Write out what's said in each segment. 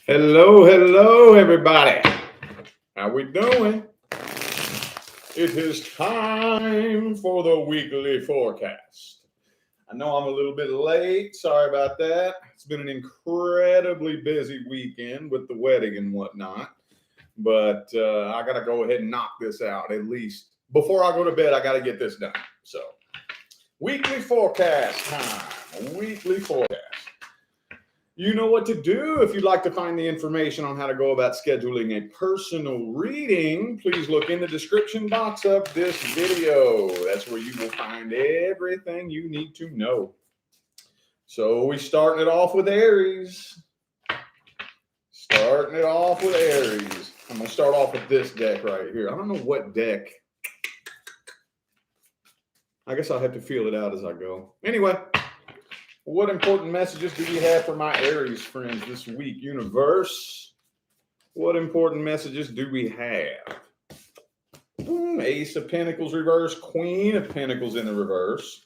Hello, hello, everybody. How we doing? It is time for the weekly forecast. I know I'm a little bit late. Sorry about that. It's been an incredibly busy weekend with the wedding and whatnot. But I got to go ahead and knock this out at least. Before I go to bed, I got to get this done. So, weekly forecast time. Weekly forecast. You know what to do if you'd like to find the information on how to go about scheduling a personal reading. Please look in the description box of this video. That's where you will find everything you need to know. So we starting it off with Aries. Starting it off with Aries. I'm going to start off with this deck right here. I don't know what deck. I guess I'll have to feel it out as I go. Anyway. What important messages do we have for my Aries friends this week, universe? What important messages do we have? Ace of Pentacles reverse, Queen of Pentacles in the reverse.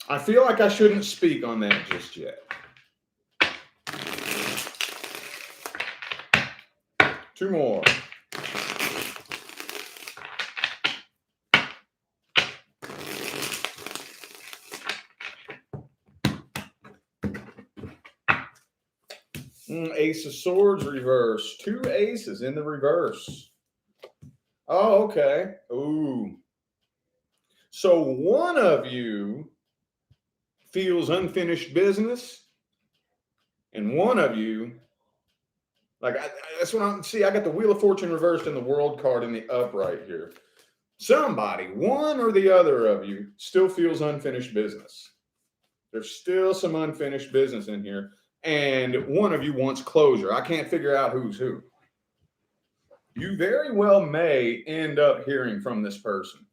I feel like I shouldn't speak on that just yet. Two more. Ace of Swords reverse. Two aces in the reverse. Oh, okay. Ooh. So one of you feels unfinished business, and one of you, that's what I'm, see, I got the Wheel of Fortune reversed and the World card in the upright here. Somebody, one or the other of you, still feels unfinished business. There's still some unfinished business in here. And one of you wants closure. I can't figure out who's who. You very well may end up hearing from this person.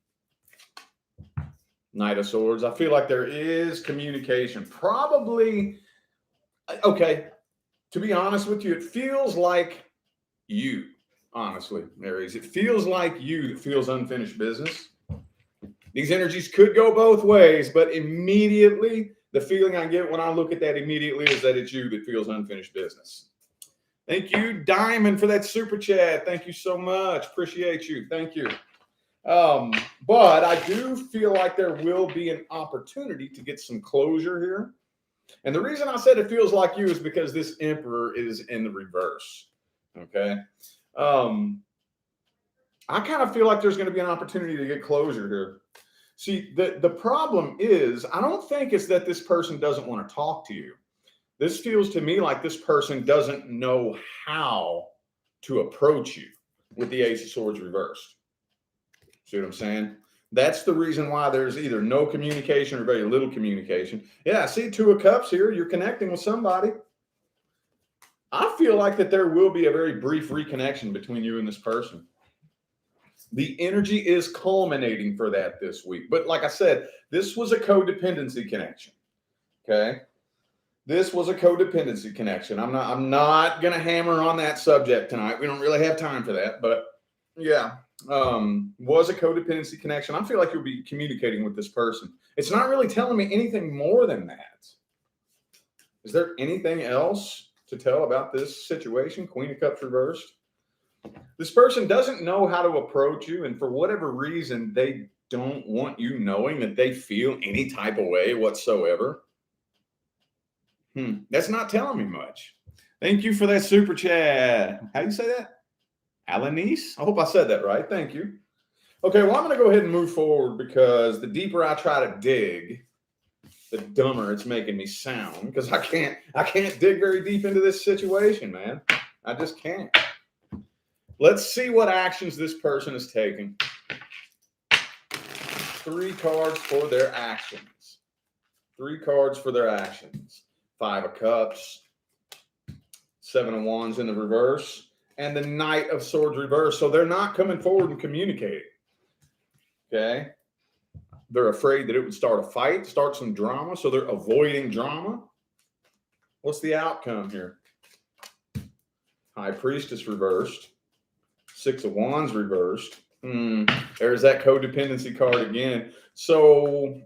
Knight of Swords. I feel like there is communication. Probably, okay, to be honest with you, it feels like you, honestly, Aries. It feels like you that feels unfinished business. These energies could go both ways, but immediately, the feeling I get when I look at that immediately is that it's you that feels unfinished business. Thank you, Diamond, for that super chat. Thank you so much. Appreciate you. Thank you. But I do feel like there will be an opportunity to get some closure here. And the reason I said it feels like you is because this Emperor is in the reverse. Okay. I kind of feel like there's going to be an opportunity to get closure here. See, the problem is, I don't think it's that this person doesn't want to talk to you. This feels to me like this person doesn't know how to approach you with the Ace of Swords reversed. See what I'm saying? That's the reason why there's either no communication or very little communication. Yeah, I see Two of Cups here. You're connecting with somebody. I feel like that there will be a very brief reconnection between you and this person. The energy is culminating for that this week. But like I said, this was a codependency connection. Okay. This was a codependency connection. I'm not going to hammer on that subject tonight. We don't really have time for that. But yeah, was a codependency connection. I feel like you'll be communicating with this person. It's not really telling me anything more than that. Is there anything else to tell about this situation? Queen of Cups reversed. This person doesn't know how to approach you, and for whatever reason, they don't want you knowing that they feel any type of way whatsoever. That's not telling me much. Thank you for that super chat. How do you say that? Alanis? I hope I said that right. Thank you. Okay, well, I'm going to go ahead and move forward because the deeper I try to dig, the dumber it's making me sound because I can't dig very deep into this situation, man. I just can't. Let's see what actions this person is taking. 3 cards for their actions. 3 cards for their actions. 5 of Cups. 7 of Wands in the reverse. And the Knight of Swords reverse. So they're not coming forward and communicating. Okay? They're afraid that it would start a fight, start some drama. So they're avoiding drama. What's the outcome here? High Priestess reversed. 6 of Wands reversed. There's that codependency card again. So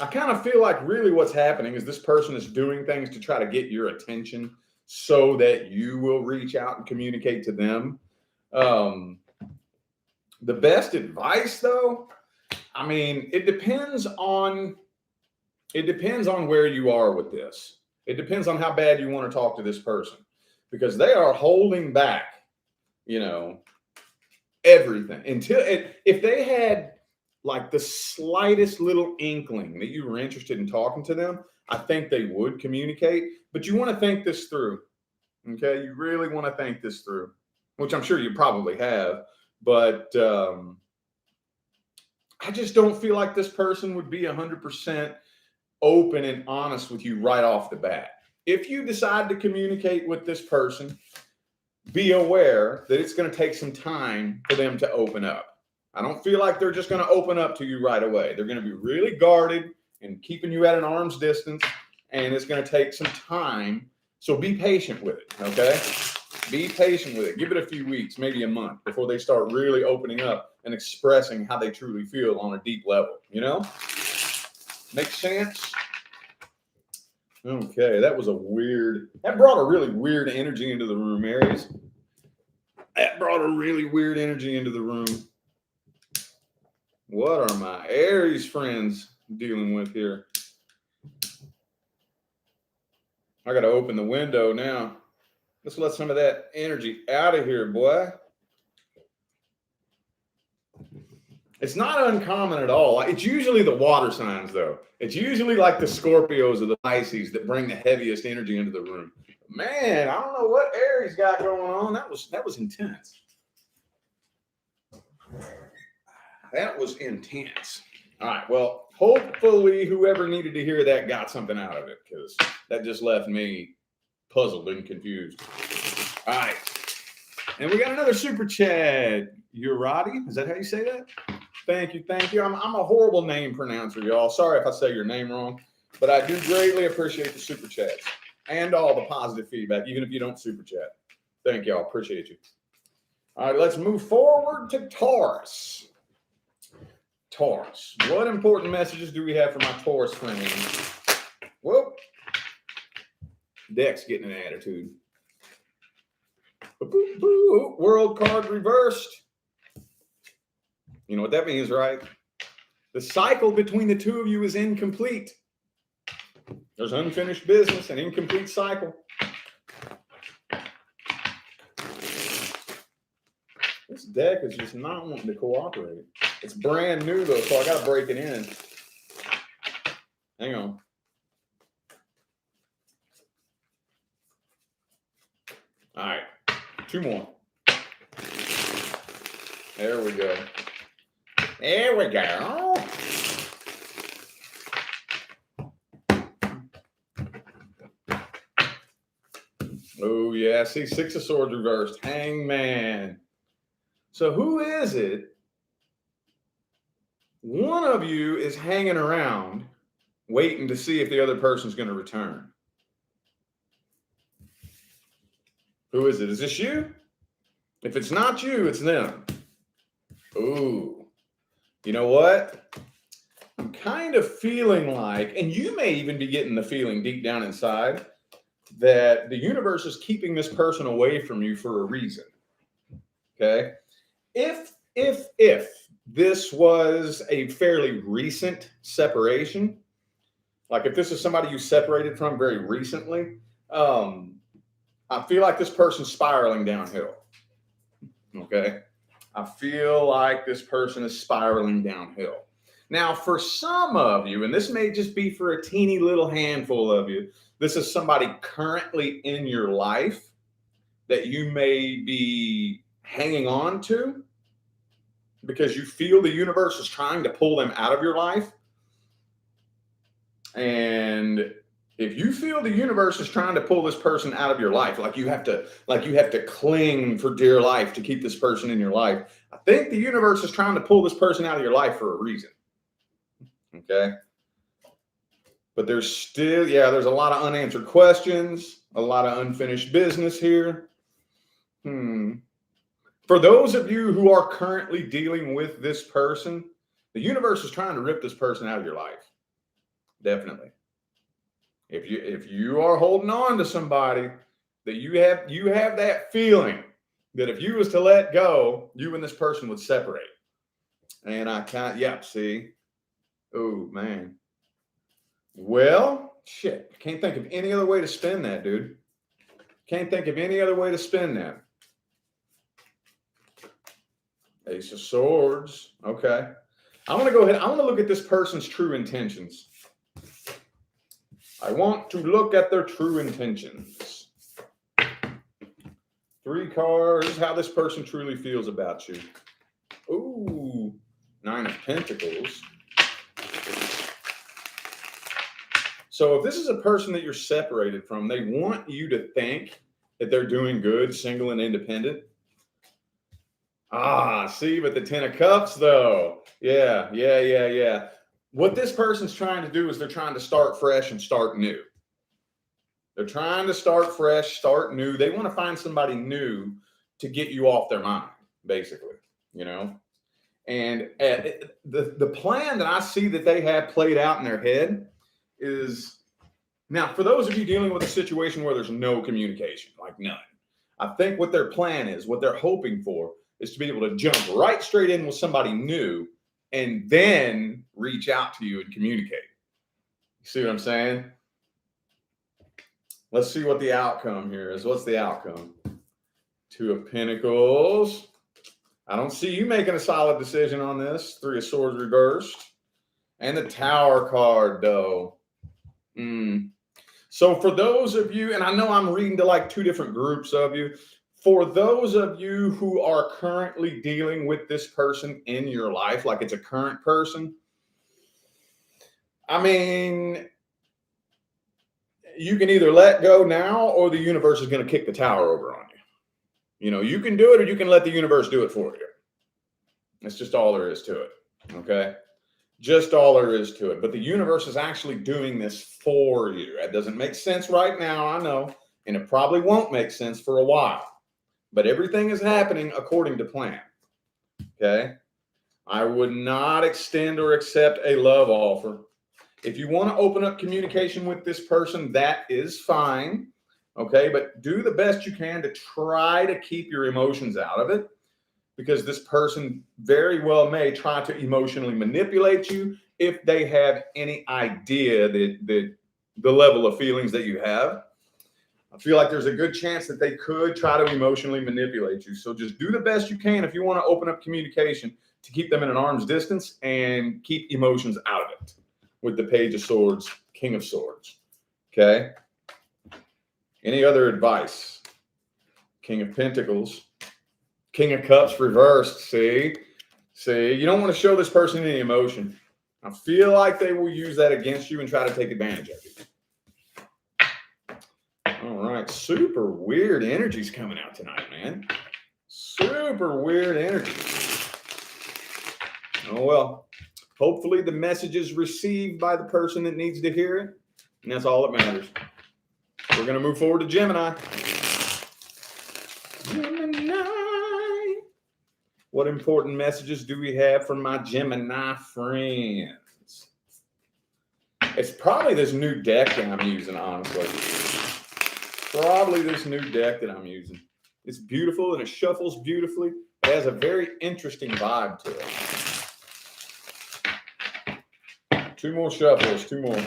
I kind of feel like really what's happening is this person is doing things to try to get your attention so that you will reach out and communicate to them. The best advice, though, I mean, it depends on where you are with this. It depends on how bad you want to talk to this person, because they are holding back, everything until if they had like the slightest little inkling that you were interested in talking to them, I think they would communicate. But you want to think this through. Okay. You really want to think this through, which I'm sure you probably have. But I just don't feel like this person would be 100% open and honest with you right off the bat. If you decide to communicate with this person, be aware that it's going to take some time for them to open up. I don't feel like they're just going to open up to you right away. They're going to be really guarded and keeping you at an arm's distance, and it's going to take some time. So be patient with it, okay? Be patient with it. Give it a few weeks, maybe a month, before they start really opening up and expressing how they truly feel on a deep level, Make sense? Okay, that brought a really weird energy into the room, Aries. That brought a really weird energy into the room. What are my Aries friends dealing with here? I got to open the window now. Let's let some of that energy out of here, boy. It's not uncommon at all. It's usually the water signs, though. It's usually like the Scorpios or the Pisces that bring the heaviest energy into the room. Man, I don't know what Aries got going on. That was intense. That was intense. All right. Well, hopefully whoever needed to hear that got something out of it, because that just left me puzzled and confused. All right. And we got another super chat. Urati. Is that how you say that? Thank you. Thank you. I'm a horrible name pronouncer, y'all. Sorry if I say your name wrong, but I do greatly appreciate the super chats and all the positive feedback, even if you don't super chat. Thank y'all. Appreciate you. All right. Let's move forward to Taurus. Taurus. What important messages do we have for my Taurus friends? Whoop. Deck's getting an attitude. World card reversed. You know what that means, right? The cycle between the two of you is incomplete. There's unfinished business, an incomplete cycle. This deck is just not wanting to cooperate. It's brand new, though, so I got to break it in. Hang on. All right. 2 more. There we go. There we go. Oh, yeah. See, 6 of Swords reversed. Hangman. So who is it? One of you is hanging around waiting to see if the other person's going to return. Who is it? Is this you? If it's not you, it's them. Ooh. You know what? I'm kind of feeling like, and you may even be getting the feeling deep down inside, that the universe is keeping this person away from you for a reason. Okay? If this was a fairly recent separation, like if this is somebody you separated from very recently, I feel like this person's spiraling downhill. Okay? I feel like this person is spiraling downhill. Now, for some of you, and this may just be for a teeny little handful of you, this is somebody currently in your life that you may be hanging on to because you feel the universe is trying to pull them out of your life. And if you feel the universe is trying to pull this person out of your life, like you have to cling for dear life to keep this person in your life, I think the universe is trying to pull this person out of your life for a reason. Okay. But there's a lot of unanswered questions, a lot of unfinished business here. For those of you who are currently dealing with this person, the universe is trying to rip this person out of your life. Definitely. If you are holding on to somebody that you have that feeling that if you was to let go, you and this person would separate. And I can't, yeah, see. Oh man. Well, shit. Can't think of any other way to spin that, dude. Can't think of any other way to spin that. Ace of Swords. Okay. I want to go ahead. I want to look at this person's true intentions. I want to look at their true intentions. 3 cards, how this person truly feels about you. Ooh, 9 of Pentacles. So if this is a person that you're separated from, they want you to think that they're doing good, single and independent. Ah, see, but the 10 of Cups, though. Yeah. What this person's trying to do is they're trying to start fresh and start new. They're trying to start fresh, start new. They want to find somebody new to get you off their mind, basically, you know? And the plan that I see that they have played out in their head is, now, for those of you dealing with a situation where there's no communication, like none, I think what their plan is, what they're hoping for, is to be able to jump right straight in with somebody new and then reach out to you and communicate. You see what I'm saying? Let's see what the outcome here is. What's the outcome? 2 of Pentacles. I don't see you making a solid decision on this. 3 of Swords reversed. And the Tower card, though. So for those of you, and I know I'm reading to like 2 different groups of you, for those of you who are currently dealing with this person in your life, like it's a current person, I mean, you can either let go now or the universe is going to kick the tower over on you. You know, you can do it or you can let the universe do it for you. That's just all there is to it. Okay? Just all there is to it. But the universe is actually doing this for you. That doesn't make sense right now, I know. And it probably won't make sense for a while. But everything is happening according to plan. Okay? I would not extend or accept a love offer. If you want to open up communication with this person, that is fine. Okay? But do the best you can to try to keep your emotions out of it, because this person very well may try to emotionally manipulate you if they have any idea that the level of feelings that you have. I feel like there's a good chance that they could try to emotionally manipulate you. So just do the best you can if you want to open up communication to keep them at an arm's distance and keep emotions out of it with the Page of Swords, King of Swords. Okay? Any other advice? King of Pentacles, King of Cups reversed. See, you don't want to show this person any emotion. I feel like they will use that against you and try to take advantage of you. All right, super weird energies coming out tonight, man. Super weird energy. Oh, well, hopefully the message is received by the person that needs to hear it, and that's all that matters. We're going to move forward to Gemini. Gemini. What important messages do we have from my Gemini friends? It's probably this new deck that I'm using, honestly. Probably this new deck that I'm using. It's beautiful and it shuffles beautifully. It has a very interesting vibe to it. 2 more shuffles, 2 more.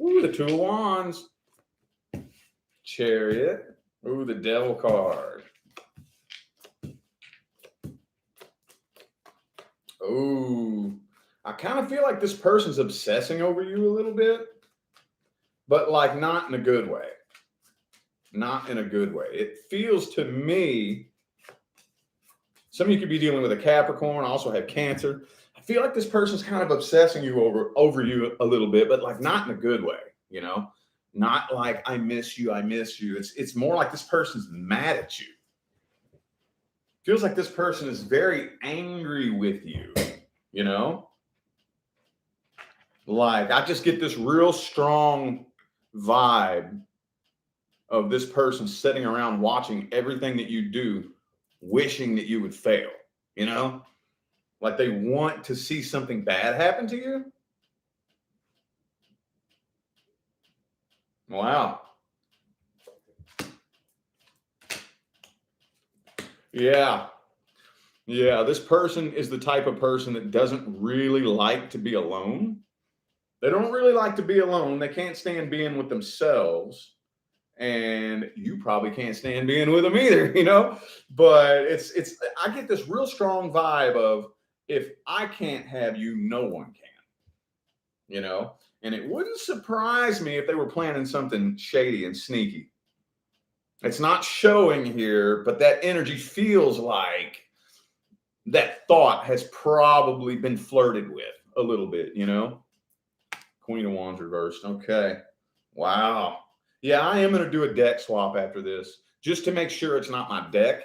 Ooh, the 2 of Wands. Chariot. Ooh, the Devil card. Ooh, I kind of feel like this person's obsessing over you a little bit, but like not in a good way. Not in a good way. It feels to me, some of you could be dealing with a Capricorn, also have Cancer. I feel like this person's kind of obsessing you over you a little bit, but like not in a good way, you know? Not like, I miss you, I miss you. It's more like this person's mad at you. Feels like this person is very angry with you, you know? Like, I just get this real strong vibe of this person sitting around watching everything that you do, wishing that you would fail, you know? Like they want to see something bad happen to you. Wow. Yeah. Yeah. This person is the type of person that doesn't really like to be alone. They don't really like to be alone. They can't stand being with themselves. And you probably can't stand being with them either, you know? But I get this real strong vibe of if I can't have you, no one can, you know? And it wouldn't surprise me if they were planning something shady and sneaky. It's not showing here, but that energy feels like that thought has probably been flirted with a little bit, you know? Queen of Wands reversed. Okay. Wow. Yeah, I am going to do a deck swap after this just to make sure it's not my deck,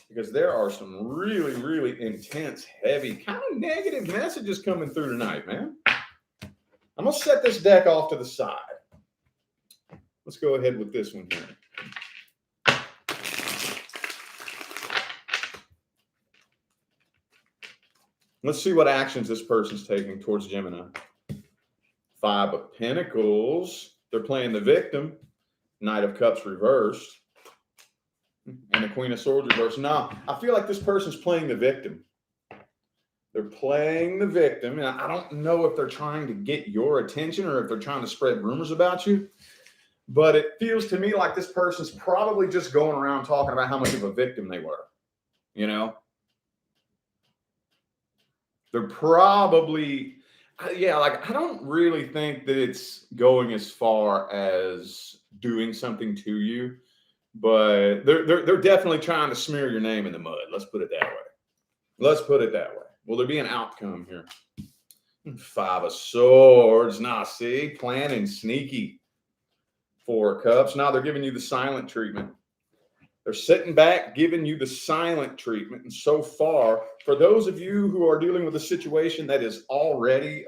because there are some really, really intense, heavy, kind of negative messages coming through tonight, man. I'm going to set this deck off to the side. Let's go ahead with this one here. Let's see what actions this person's taking towards Gemini. 5 of Pentacles. They're playing the victim. Knight of Cups reversed. And the Queen of Swords reversed. Now, I feel like this person's playing the victim. They're playing the victim. And I don't know if they're trying to get your attention or if they're trying to spread rumors about you. But it feels to me like this person's probably just going around talking about how much of a victim they were. You know? They're probably, yeah, like I don't really think that it's going as far as doing something to you, but they're definitely trying to smear your name in the mud. Let's put it that way. Let's put it that way. Will there be an outcome here? 5 of Swords. Now, see, planning sneaky. 4 of Cups. Now they're giving you the silent treatment. They're sitting back, giving you the silent treatment. And so far, for those of you who are dealing with a situation that is already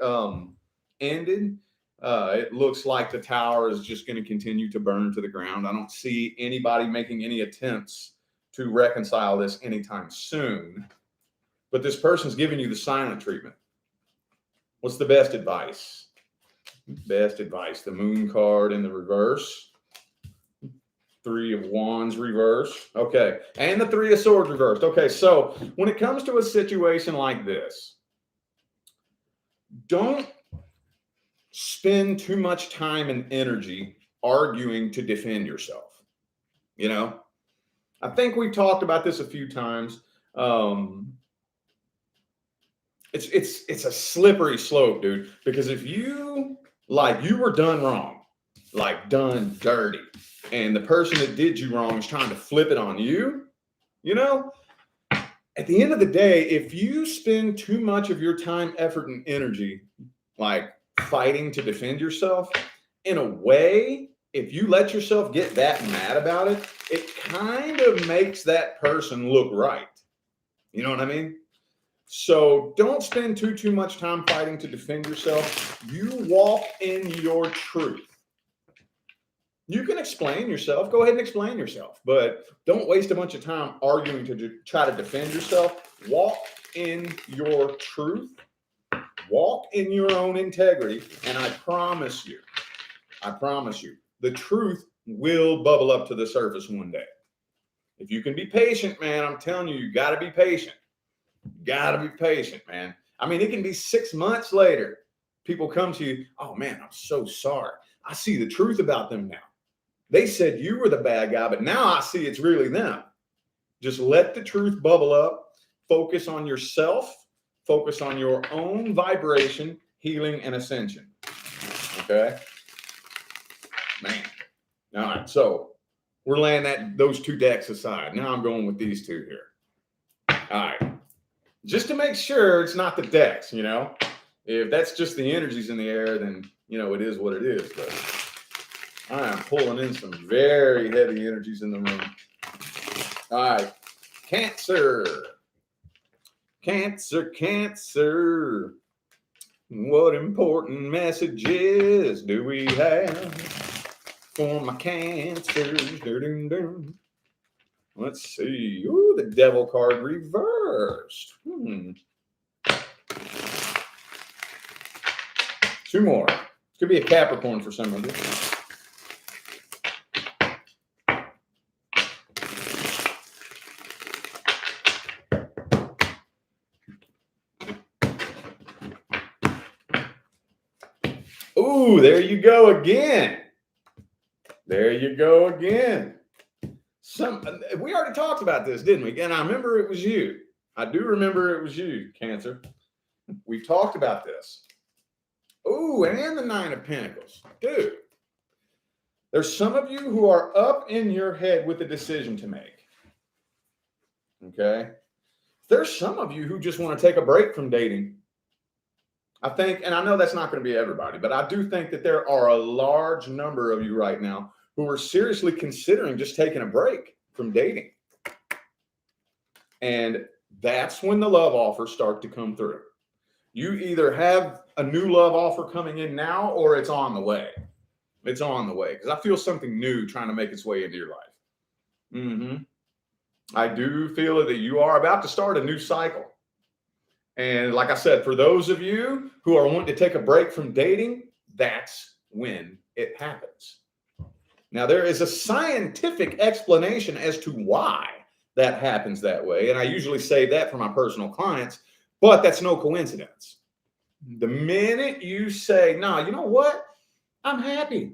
ended, it looks like the tower is just going to continue to burn to the ground. I don't see anybody making any attempts to reconcile this anytime soon. But this person's giving you the silent treatment. What's the best advice? Best advice. The Moon card in the reverse. 3 of Wands reversed. Okay. And the 3 of Swords reversed. Okay. So when it comes to a situation like this, don't spend too much time and energy arguing to defend yourself. You know, I think we've talked about this a few times. It's a slippery slope, dude, because if you were done wrong, like done dirty, and the person that did you wrong is trying to flip it on you, you know, at the end of the day, if you spend too much of your time, effort, and energy like fighting to defend yourself, in a way, if you let yourself get that mad about it, it kind of makes that person look right. You know what I mean? So don't spend too much time fighting to defend yourself. You walk in your truth. You can explain yourself. Go ahead and explain yourself, but don't waste a bunch of time arguing to try to defend yourself. Walk in your truth. Walk in your own integrity, and I promise you, the truth will bubble up to the surface one day. If you can be patient, man, I'm telling you, you got to be patient. Got to be patient, man. I mean, it can be 6 months later. People come to you, oh, man, I'm so sorry. I see the truth about them now. They said you were the bad guy, but now I see it's really them. Just let the truth bubble up. Focus on yourself. Focus on your own vibration, healing, and ascension. Okay? Man. All right, so we're laying those 2 decks aside. Now I'm going with these 2 here. All right. Just to make sure it's not the decks, you know? If that's just the energies in the air, then, you know, it is what it is. But I am pulling in some very heavy energies in the room. All right. Cancer. Cancer. What important messages do we have? for my cancers. Let's see. Ooh, the devil card reversed. Two more. It could be a Capricorn for some of you. Ooh, there you go again. There you go again. We already talked about this, didn't we? And I remember it was you. I do remember it was you, Cancer. We talked about this. Ooh, and the Nine of Pentacles. Dude, there's some of you who are up in your head with a decision to make. Okay? There's some of you who just want to take a break from dating. I think, and I know that's not going to be everybody, but I do think that there are a large number of you right now who are seriously considering just taking a break from dating. And that's when the love offers start to come through. You either have a new love offer coming in now or it's on the way. It's on the way because I feel something new trying to make its way into your life. I do feel that you are about to start a new cycle. And like I said, for those of you who are wanting to take a break from dating, that's when it happens. Now, there is a scientific explanation as to why that happens that way. And I usually say that for my personal clients, but that's no coincidence. The minute you say, no, you know what? I'm happy.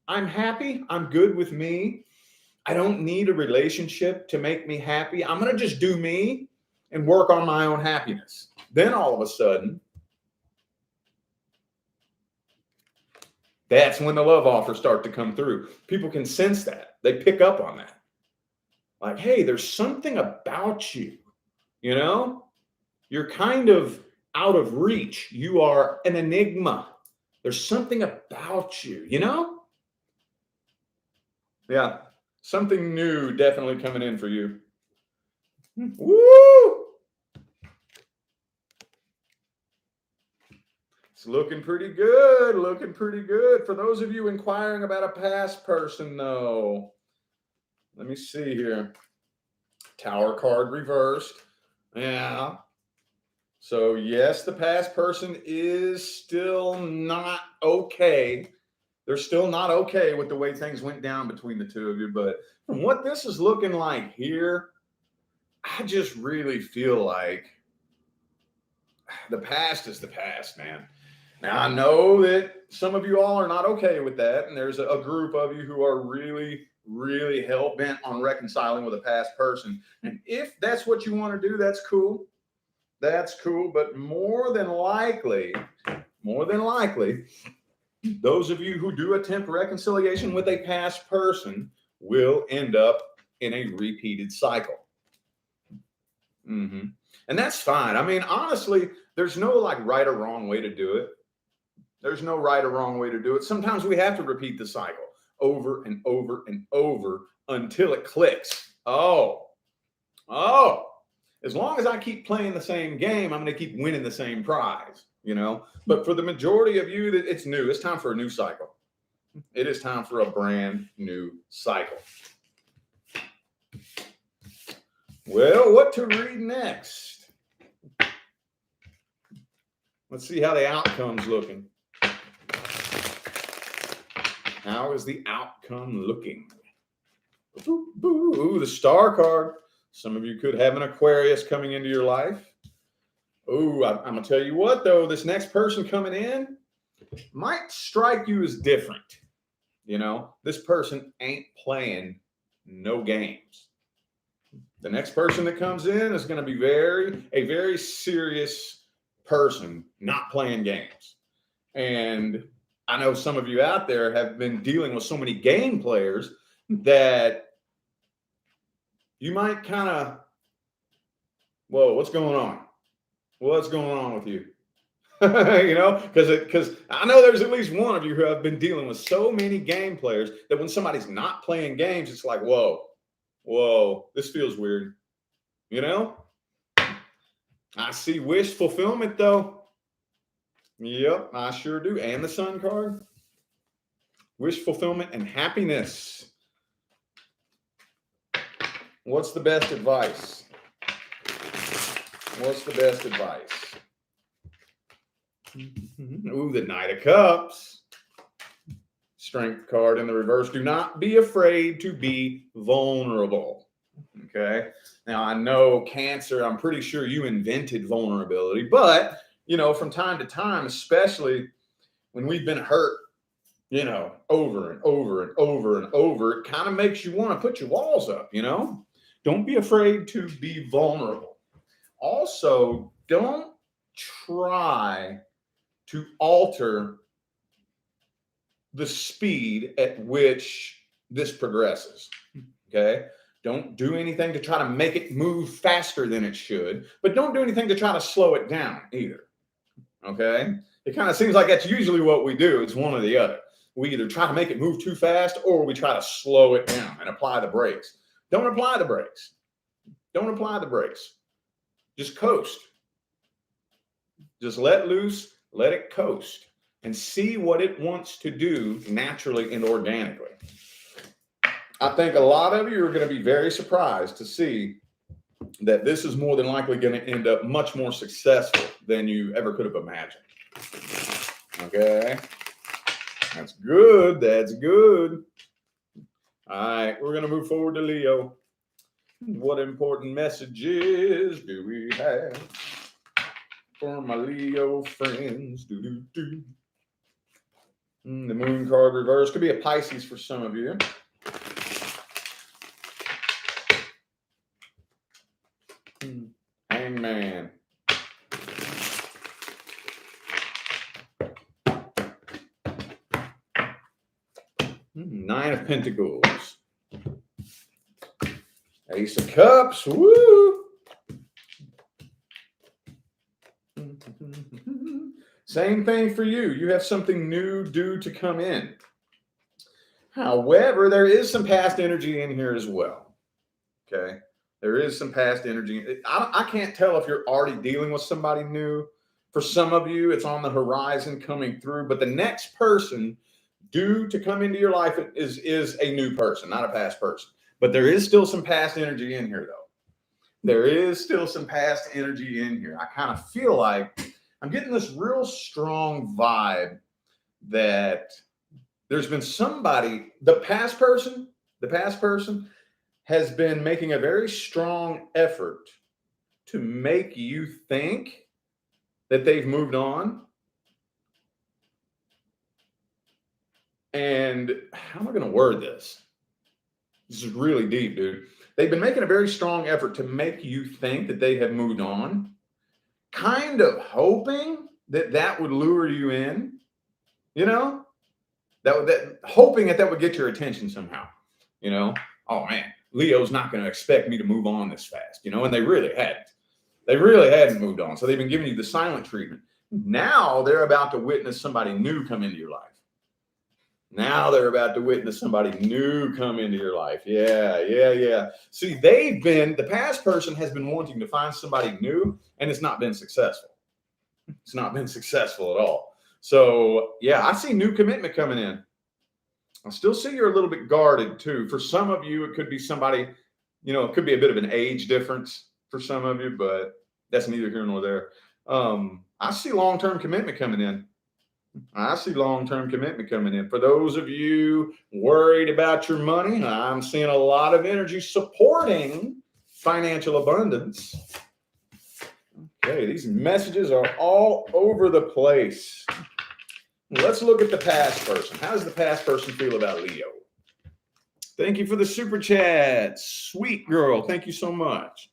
I'm happy. I'm good with me. I don't need a relationship to make me happy. I'm going to just do me and work on my own happiness. Then all of a sudden, that's when the love offers start to come through. People can sense that. They pick up on that. Like, hey, there's something about you, you know? You're kind of out of reach. You are an enigma. There's something about you, you know? Yeah, something new definitely coming in for you. Woo! It's looking pretty good, looking pretty good. For those of you inquiring about a past person, though, let me see here. Tower card reversed. Yeah. So, yes, the past person is still not okay. They're still not okay with the way things went down between the two of you. But from what this is looking like here, I just really feel like the past is the past, man. Now, I know that some of you all are not okay with that. And there's a group of you who are really, really hell-bent on reconciling with a past person. And if that's what you want to do, that's cool. That's cool. But more than likely, those of you who do attempt reconciliation with a past person will end up in a repeated cycle. And that's fine. I mean, honestly, there's no like right or wrong way to do it. There's no right or wrong way to do it. Sometimes we have to repeat the cycle over and over and over until it clicks. Oh, as long as I keep playing the same game, I'm going to keep winning the same prize, you know? But for the majority of you, it's new. It's time for a new cycle. It is time for a brand new cycle. Well, what to read next? Let's see how the outcome's looking. How is the outcome looking? Ooh, the star card. Some of you could have an Aquarius coming into your life. Ooh, I'm going to tell you what, though. This next person coming in might strike you as different. You know, this person ain't playing no games. The next person that comes in is going to be a very serious person, not playing games. And I know some of you out there have been dealing with so many game players that you might kind of, whoa, what's going on? What's going on with you? You know, because I know there's at least one of you who have been dealing with so many game players that when somebody's not playing games, it's like, whoa, this feels weird. You know, I see wish fulfillment though. Yep, I sure do. And the sun card. wish fulfillment, and happiness. What's the best advice? What's the best advice? Ooh, the Knight of Cups. Strength card in the reverse. Do not be afraid to be vulnerable. Okay. Now, I know Cancer, I'm pretty sure you invented vulnerability, but, you know, from time to time, especially when we've been hurt, you know, over and over and over and over, it kind of makes you want to put your walls up, you know? Don't be afraid to be vulnerable. Also, don't try to alter the speed at which this progresses. Okay. Don't do anything to try to make it move faster than it should, but don't do anything to try to slow it down either. Okay. It kind of seems like that's usually what we do. It's one or the other. We either try to make it move too fast or we try to slow it down and apply the brakes. Don't apply the brakes. Don't apply the brakes. Just coast. Just let loose, let it coast, and see what it wants to do naturally and organically. I think a lot of you are going to be very surprised to see that this is more than likely going to end up much more successful than you ever could have imagined. Okay. That's good. That's good. All right. We're going to move forward to Leo. What important messages do we have for my Leo friends? The moon card reverse could be a Pisces for some of you. Hangman. Nine of Pentacles. Ace of Cups. Woo! Same thing for you. You have something new due to come in. However, there is some past energy in here as well. Okay. There is some past energy. I can't tell if you're already dealing with somebody new. For some of you, it's on the horizon coming through. But the next person due to come into your life is a new person, not a past person. But there is still some past energy in here, though. There is still some past energy in here. I kind of feel like I'm getting this real strong vibe that there's been somebody, the past person has been making a very strong effort to make you think that they've moved on. And how am I going to word this? This is really deep, dude. They've been making a very strong effort to make you think that they have moved on, kind of hoping that would lure you in, you know, hoping that would get your attention somehow, you know. Oh man, Leo's not going to expect me to move on this fast, you know, and they really hadn't. They really hadn't moved on. So they've been giving you the silent treatment. Now they're about to witness somebody new come into your life. Now they're about to witness somebody new come into your life. Yeah. See, the past person has been wanting to find somebody new, and it's not been successful. It's not been successful at all. So, yeah, I see new commitment coming in. I still see you're a little bit guarded, too. For some of you, it could be somebody, you know, it could be a bit of an age difference for some of you, but that's neither here nor there. I see long-term commitment coming in. I see long-term commitment coming in. For those of you worried about your money, I'm seeing a lot of energy supporting financial abundance. Okay, these messages are all over the place. Let's look at the past person. How does the past person feel about Leo? Thank you for the super chat. Sweet girl. Thank you so much.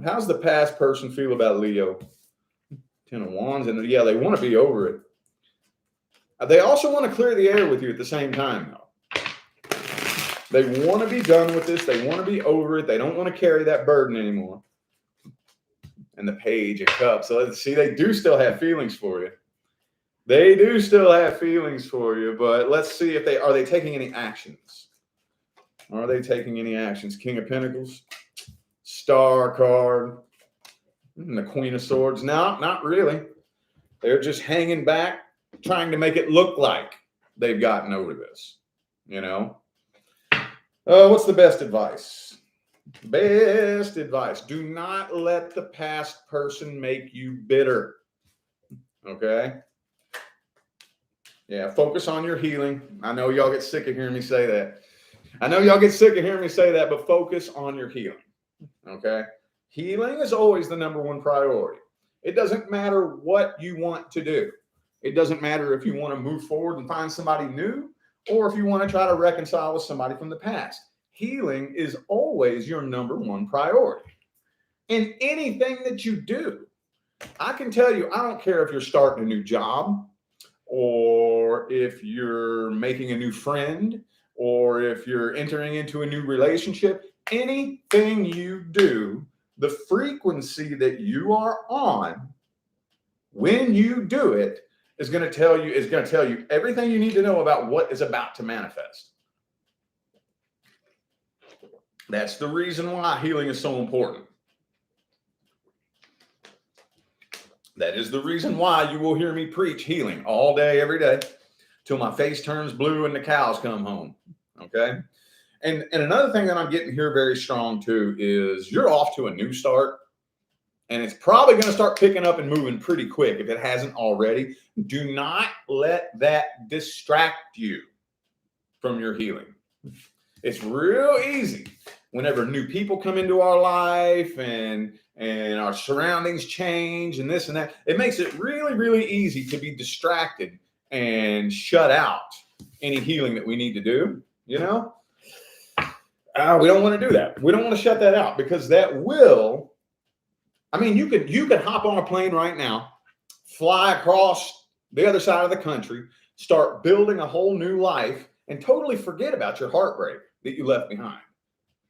How's the past person feel about Leo? 10 of Wands, and yeah, they want to be over it. They also want to clear the air with you at the same time, though. They want to be done with this. They want to be over it. They don't want to carry that burden anymore. And the Page of Cups. So let's see, they do still have feelings for you. They do still have feelings for you, but let's see if are they taking any actions? Are they taking any actions? King of Pentacles, Star card. And the Queen of Swords. No, not really. They're just hanging back, trying to make it look like they've gotten over this, you know? What's the best advice? Best advice. Do not let the past person make you bitter. Okay? Yeah, focus on your healing. I know y'all get sick of hearing me say that. But focus on your healing. Okay? Healing is always the number one priority. It doesn't matter what you want to do. It doesn't matter if you want to move forward and find somebody new, or if you want to try to reconcile with somebody from the past. Healing is always your number one priority. In anything that you do, I can tell you, I don't care if you're starting a new job, or if you're making a new friend, or if you're entering into a new relationship, anything you do, the frequency that you are on when you do it is going to tell you everything you need to know about what is about to manifest. That's the reason why healing is so important. That is the reason why you will hear me preach healing all day, every day, till my face turns blue and the cows come home. Okay? And another thing that I'm getting here very strong too is you're off to a new start. And it's probably going to start picking up and moving pretty quick if it hasn't already. Do not let that distract you from your healing. It's real easy whenever new people come into our life and our surroundings change and this and that. It makes it really, really easy to be distracted and shut out any healing that we need to do, you know? We don't want to do that. We don't want to shut that out, because that will... I mean, you could hop on a plane right now, fly across the other side of the country, start building a whole new life, and totally forget about your heartbreak that you left behind.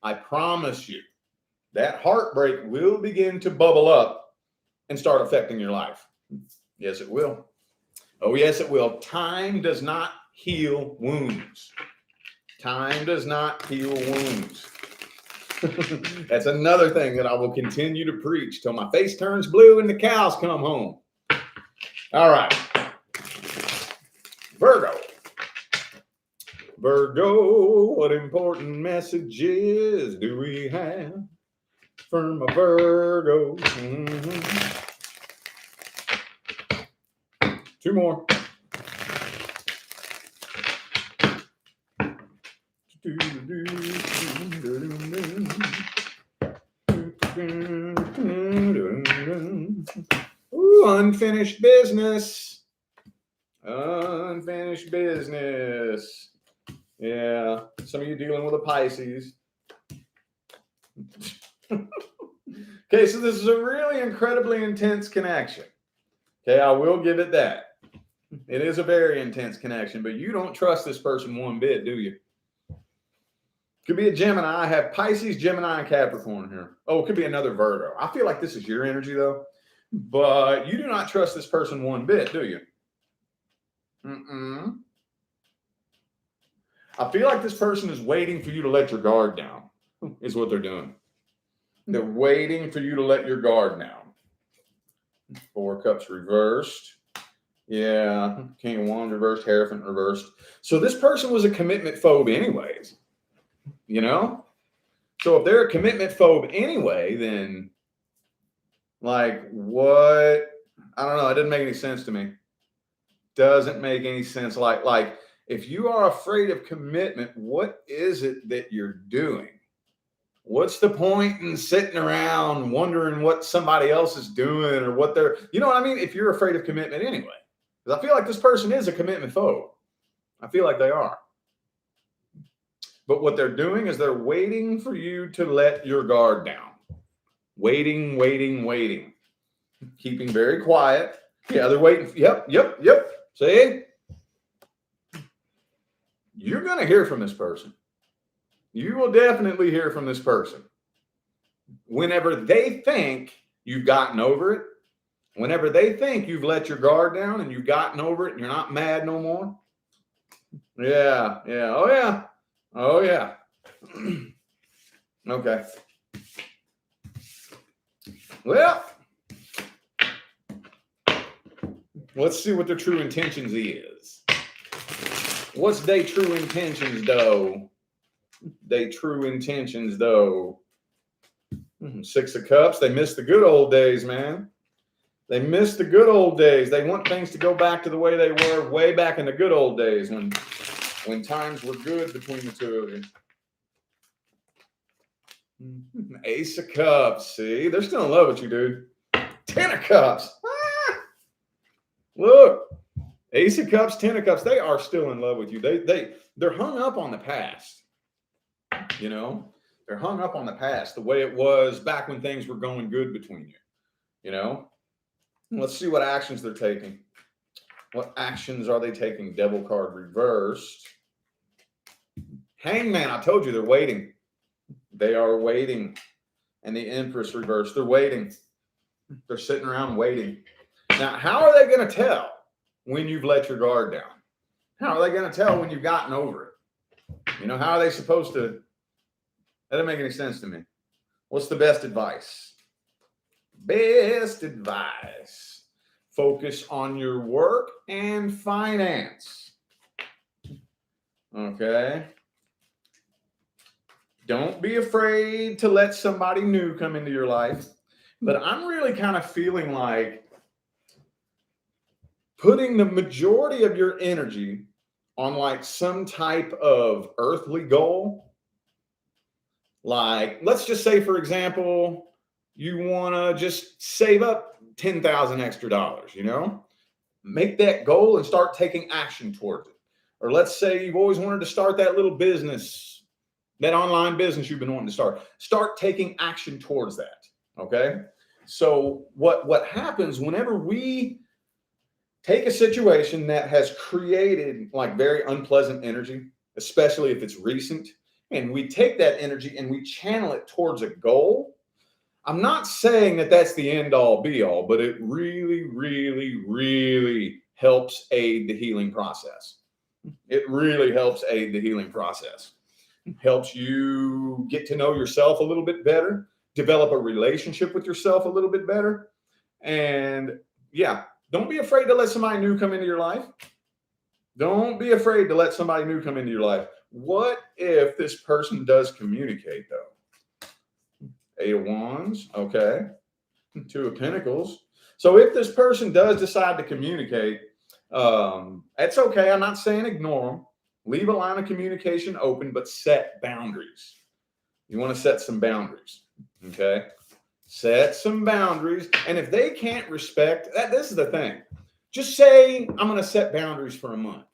I promise you, that heartbreak will begin to bubble up and start affecting your life. Yes, it will. Oh, yes, it will. Time does not heal wounds. Time does not heal wounds. That's another thing that I will continue to preach till my face turns blue and the cows come home. All right. Virgo, what important messages do we have for my Virgo? Two more. Ooh, unfinished business. Unfinished business. Yeah, some of you dealing with a Pisces. Okay, so this is a really incredibly intense connection. Okay, I will give it that. It is a very intense connection, but you don't trust this person one bit, do you? Could be a Gemini. I have Pisces, Gemini, and Capricorn here. Oh, it could be another Virgo. I feel like this is your energy, though. But you do not trust this person one bit, do you? I feel like this person is waiting for you to let your guard down, is what they're doing. They're waiting for you to let your guard down. Four of Cups reversed. Yeah, King of Wands reversed, Hierophant reversed. So this person was a commitment phobe anyways, you know? So if they're a commitment phobe anyway, then like what? I don't know. It doesn't make any sense to me. Doesn't make any sense. Like if you are afraid of commitment, what is it that you're doing? What's the point in sitting around wondering what somebody else is doing or what they're, you know what I mean? If you're afraid of commitment anyway, because I feel like this person is a commitment phobe. I feel like they are. But what they're doing is they're waiting for you to let your guard down. Waiting. Keeping very quiet. Yeah, they're waiting. Yep. See? You're going to hear from this person. You will definitely hear from this person. Whenever they think you've gotten over it, whenever they think you've let your guard down and you've gotten over it and you're not mad no more. Yeah. Oh, yeah. Okay. Well, Let's see what their true intentions is. What's they true intentions, though? They true intentions, though. Six of Cups. They miss the good old days, man. They miss the good old days. They want things to go back to the way they were way back in the good old days when times were good between the two of you. Ace of Cups. See, they're still in love with you, dude. 10 of Cups. Ah! Look, Ace of Cups, 10 of Cups. They are still in love with you. They're hung up on the past. You know, they're hung up on the past, the way it was back when things were going good between you. You know, let's see what actions they're taking. What actions are they taking? Devil card reversed. Hangman, I told you they're waiting. They are waiting. And the Empress reversed. They're waiting. They're sitting around waiting. Now, how are they going to tell when you've let your guard down? How are they going to tell when you've gotten over it? You know, how are they supposed to? That doesn't make any sense to me. What's the best advice? Best advice. Focus on your work and finance. Okay. Don't be afraid to let somebody new come into your life. But I'm really kind of feeling like putting the majority of your energy on like some type of earthly goal. Like, let's just say, for example, you want to just save up $10,000 extra dollars, you know, make that goal and start taking action towards it. Or let's say you've always wanted to start that little business, that online business you've been wanting to start taking action towards that. Okay. So what happens whenever we take a situation that has created like very unpleasant energy, especially if it's recent, and we take that energy and we channel it towards a goal. I'm not saying that that's the end all be all, but it really, really, really helps aid the healing process. It really helps aid the healing process. It helps you get to know yourself a little bit better, develop a relationship with yourself a little bit better. And yeah, don't be afraid to let somebody new come into your life. Don't be afraid to let somebody new come into your life. What if this person does communicate, though? 8 of Wands, okay. 2 of Pentacles. So if this person does decide to communicate, that's okay. I'm not saying ignore them. Leave a line of communication open, but set boundaries. You want to set some boundaries, okay? Set some boundaries. And if they can't respect that, this is the thing. Just say, I'm going to set boundaries for a month,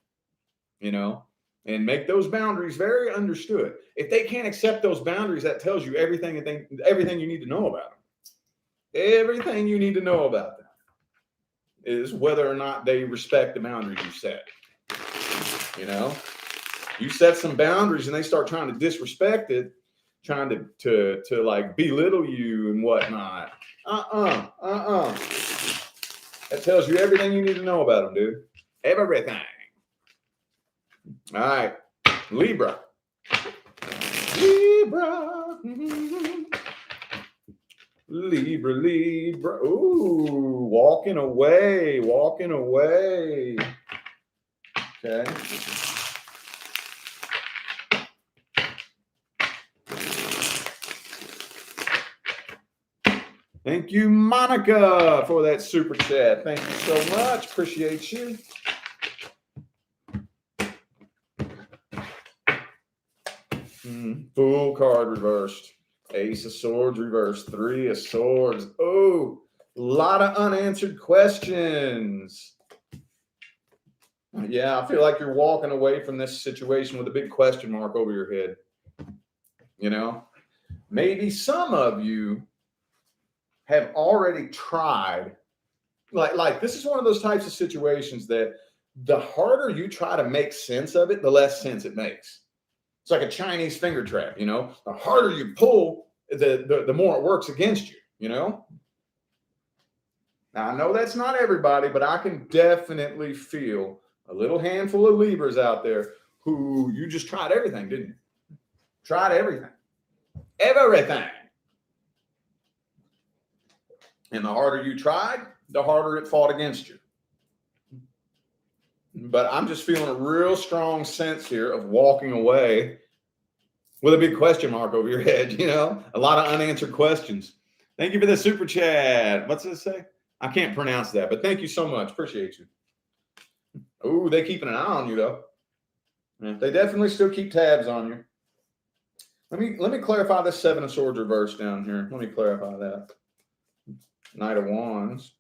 you know, and make those boundaries very understood. If they can't accept those boundaries, that tells you everything you need to know about them. Everything you need to know about them is whether or not they respect the boundaries you set. You know, you set some boundaries and they start trying to disrespect it, trying to like belittle you and whatnot. That tells you everything you need to know about them, dude. Everything. All right, Libra. Libra. Ooh, walking away. Okay. Thank you, Monica, for that super chat. Thank you so much. Appreciate you. Fool card reversed. Ace of Swords reversed. 3 of Swords. Oh, a lot of unanswered questions. Yeah, I feel like you're walking away from this situation with a big question mark over your head. You know, maybe some of you have already tried. Like this is one of those types of situations that the harder you try to make sense of it, the less sense it makes. It's like a Chinese finger trap, you know. The harder you pull, the more it works against you, you know. Now, I know that's not everybody, but I can definitely feel a little handful of Libras out there who you just tried everything, didn't you? Tried everything. Everything. And the harder you tried, the harder it fought against you. But I'm just feeling a real strong sense here of walking away with a big question mark over your head, you know, a lot of unanswered questions. Thank you for the super chat. What's it say? I can't pronounce that, but thank you so much. Appreciate you. Oh, they keeping an eye on you though. Yeah, they definitely still keep tabs on you. Let me clarify this Seven of Swords reverse down here. Let me clarify that. Knight of Wands.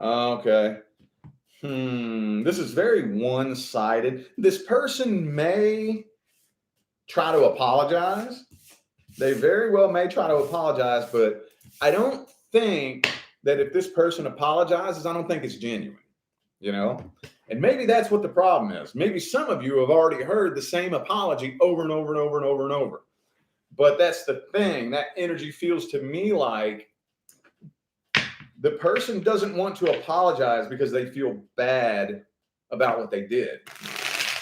Okay. This is very one-sided. This person may try to apologize. They very well may try to apologize, but I don't think that if this person apologizes, I don't think it's genuine, you know? And maybe that's what the problem is. Maybe some of you have already heard the same apology over and over and over and over and over. But that's the thing. That energy feels to me like the person doesn't want to apologize because they feel bad about what they did.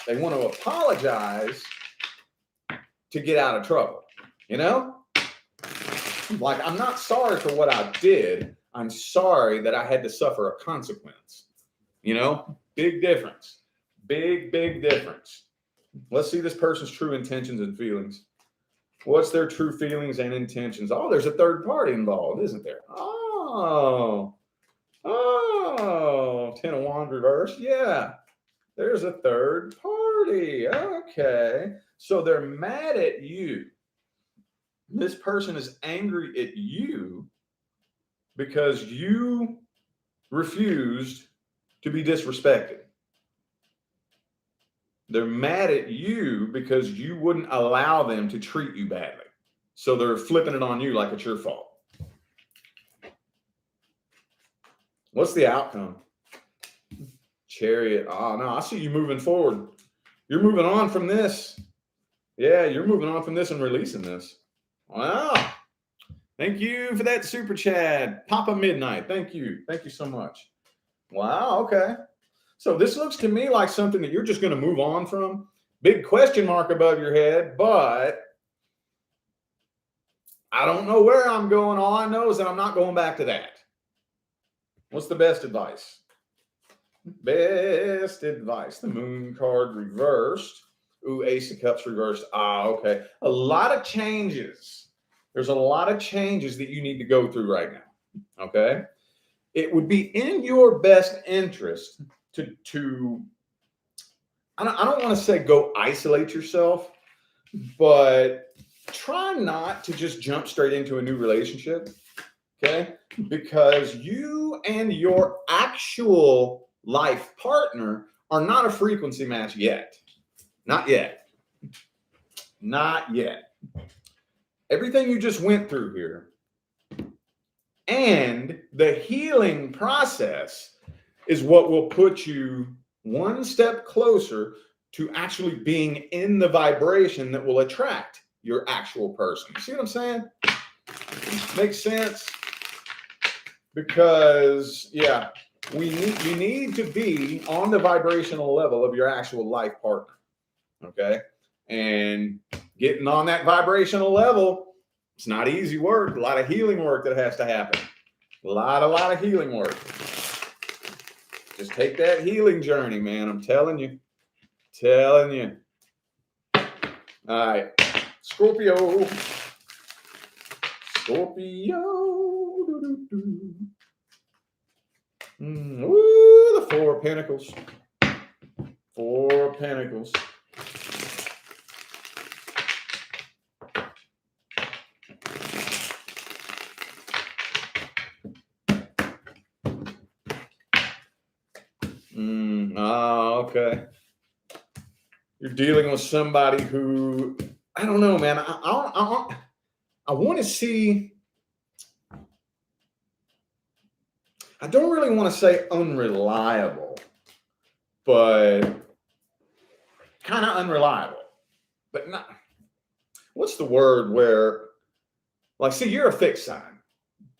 They want to apologize to get out of trouble, you know? Like, I'm not sorry for what I did. I'm sorry that I had to suffer a consequence, you know? Big difference. Big difference. Let's see this person's true intentions and feelings. What's their true feelings and intentions? Oh, there's a third party involved, isn't there? Oh, Ten of Wands reverse. Yeah, there's a third party. Okay. So they're mad at you. This person is angry at you because you refused to be disrespected. They're mad at you because you wouldn't allow them to treat you badly. So they're flipping it on you like it's your fault. What's the outcome? Chariot. Oh, no, I see you moving forward. You're moving on from this. Yeah, you're moving on from this and releasing this. Wow. Thank you for that super chat. Papa Midnight. Thank you. Thank you so much. Wow. Okay. So this looks to me like something that you're just going to move on from. Big question mark above your head, but I don't know where I'm going. All I know is that I'm not going back to that. What's the best advice? Best advice. The Moon card reversed. Ooh, Ace of Cups reversed. Okay. A lot of changes. There's a lot of changes that you need to go through right now. Okay. It would be in your best interest to I don't want to say go isolate yourself, but try not to just jump straight into a new relationship. Okay. Because you and your actual life partner are not a frequency match yet. Not yet. Not yet. Everything you just went through here and the healing process is what will put you one step closer to actually being in the vibration that will attract your actual person. See what I'm saying? Makes sense? Because, yeah, you need to be on the vibrational level of your actual life partner. Okay? And getting on that vibrational level, it's not easy work. A lot of healing work that has to happen. A lot of healing work. Just take that healing journey, man. I'm telling you. All right. Scorpio. Ooh, the Four of Pentacles. Four of Pentacles. Okay. You're dealing with somebody who, I don't know, man. I want to see. I don't really want to say unreliable, but kind of unreliable. But not. What's the word where, like, see, you're a fixed sign,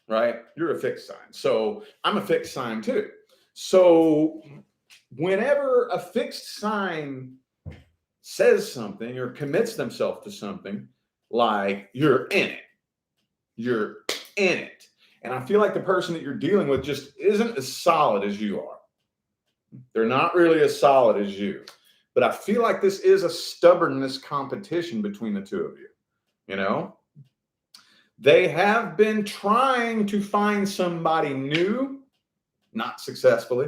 right? You're a fixed sign. So I'm a fixed sign too. So whenever a fixed sign says something or commits themselves to something, like, you're in it. You're in it. And I feel like the person that you're dealing with just isn't as solid as you are. They're not really as solid as you. But I feel like this is a stubbornness competition between the two of you. You know, they have been trying to find somebody new, not successfully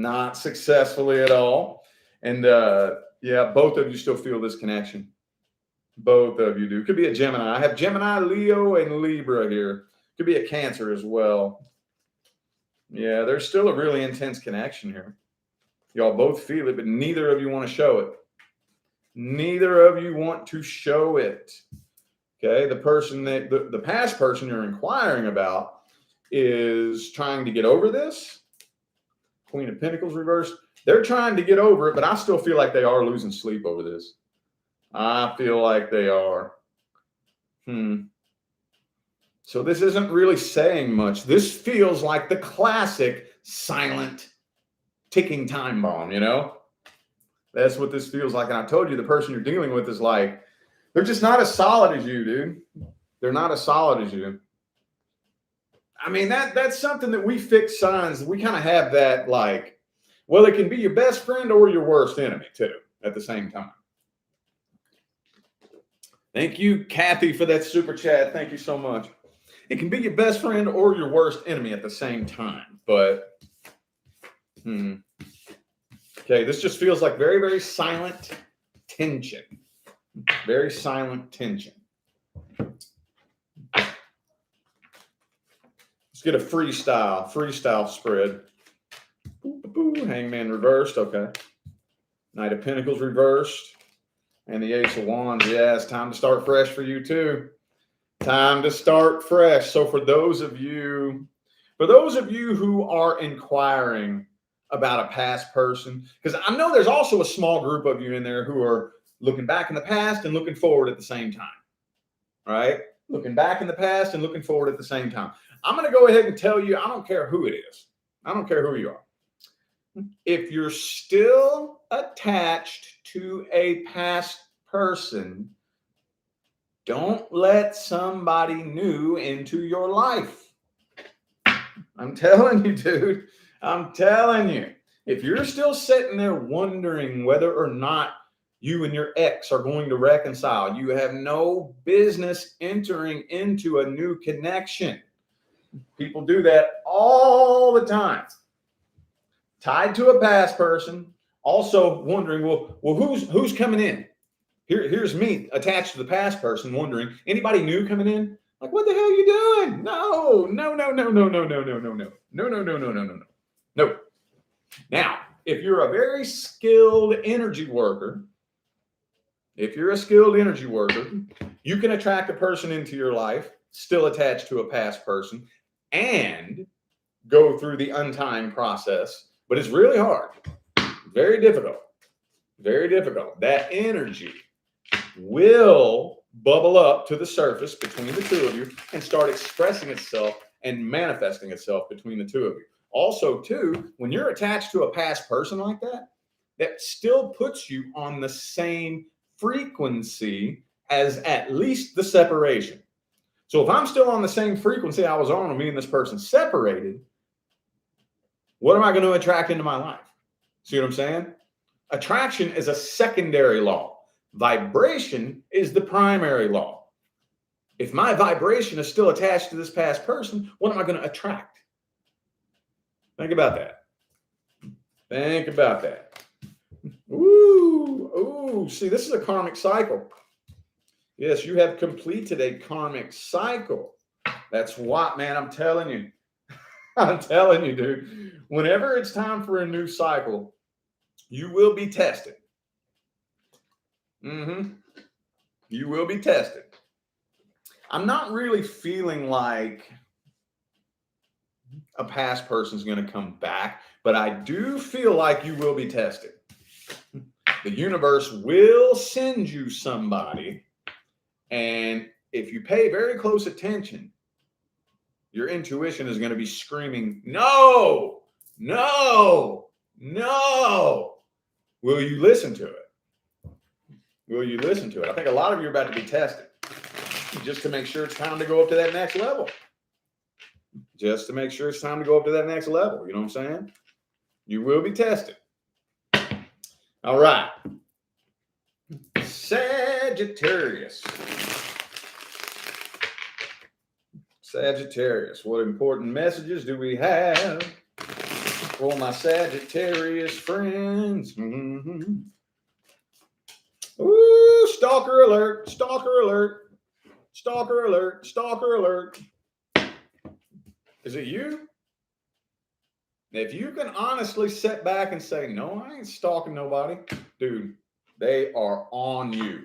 at all. And yeah, both of you still feel this connection. Both of you do. Could be a Gemini. I have Gemini, Leo, and Libra here. Could be a Cancer as well. Yeah, there's still a really intense connection here. Y'all both feel it, but neither of you want to show it. Neither of you want to show it. Okay, the person that the past person you're inquiring about is trying to get over this. Queen of Pentacles reversed. They're trying to get over it, but I still feel like they are losing sleep over this. I feel like they are. So this isn't really saying much. This feels like the classic silent ticking time bomb, you know? That's what this feels like. And I told you the person you're dealing with is like, they're just not as solid as you, dude. They're not as solid as you. I mean, that's something that we fix signs. We kind of have that like, well, it can be your best friend or your worst enemy too at the same time. Thank you, Kathy, for that super chat. Thank you so much. It can be your best friend or your worst enemy at the same time. But, okay, this just feels like very, very silent tension. Very silent tension. Let's get a freestyle spread. Hangman reversed, okay. Knight of Pentacles reversed. And the Ace of Wands, yeah, it's time to start fresh for you too. Time to start fresh. So for those of you who are inquiring about a past person, because I know there's also a small group of you in there who are looking back in the past and looking forward at the same time, right? Looking back in the past and looking forward at the same time. I'm going to go ahead and tell you, I don't care who it is. I don't care who you are. If you're still attached to a past person, don't let somebody new into your life. I'm telling you, dude. I'm telling you. If you're still sitting there wondering whether or not you and your ex are going to reconcile, you have no business entering into a new connection. People do that all the time. Tied to a past person, also wondering, well, who's coming in? Here's me attached to the past person, wondering, anybody new coming in? Like, what the hell are you doing? No. Now, if you're a very skilled energy worker, you can attract a person into your life, still attached to a past person, and go through the untying process. But it's really hard. Very difficult. Very difficult. That energy will bubble up to the surface between the two of you and start expressing itself and manifesting itself between the two of you. Also, too, when you're attached to a past person like that, that still puts you on the same frequency as at least the separation. So if I'm still on the same frequency I was on when me and this person separated, what am I going to attract into my life? See what I'm saying? Attraction is a secondary law. Vibration is the primary law. If my vibration is still attached to this past person, what am I going to attract? Think about that. Think about that. Ooh, see, this is a karmic cycle. Yes, you have completed a karmic cycle. That's what, man, I'm telling you. I'm telling you, dude. Whenever it's time for a new cycle, you will be tested. You will be tested. I'm not really feeling like a past person's going to come back, but I do feel like you will be tested. The universe will send you somebody, and if you pay very close attention, your intuition is going to be screaming, no, no, no. Will you listen to it? Will you listen to it? I think a lot of you are about to be tested just to make sure it's time to go up to that next level. Just to make sure it's time to go up to that next level. You know what I'm saying? You will be tested. All right. Sagittarius. Sagittarius. What important messages do we have for my Sagittarius friends? Mm-hmm. Ooh, stalker alert, stalker alert, stalker alert, stalker alert. Is it you? If you can honestly sit back and say, no, I ain't stalking nobody, dude, they are on you.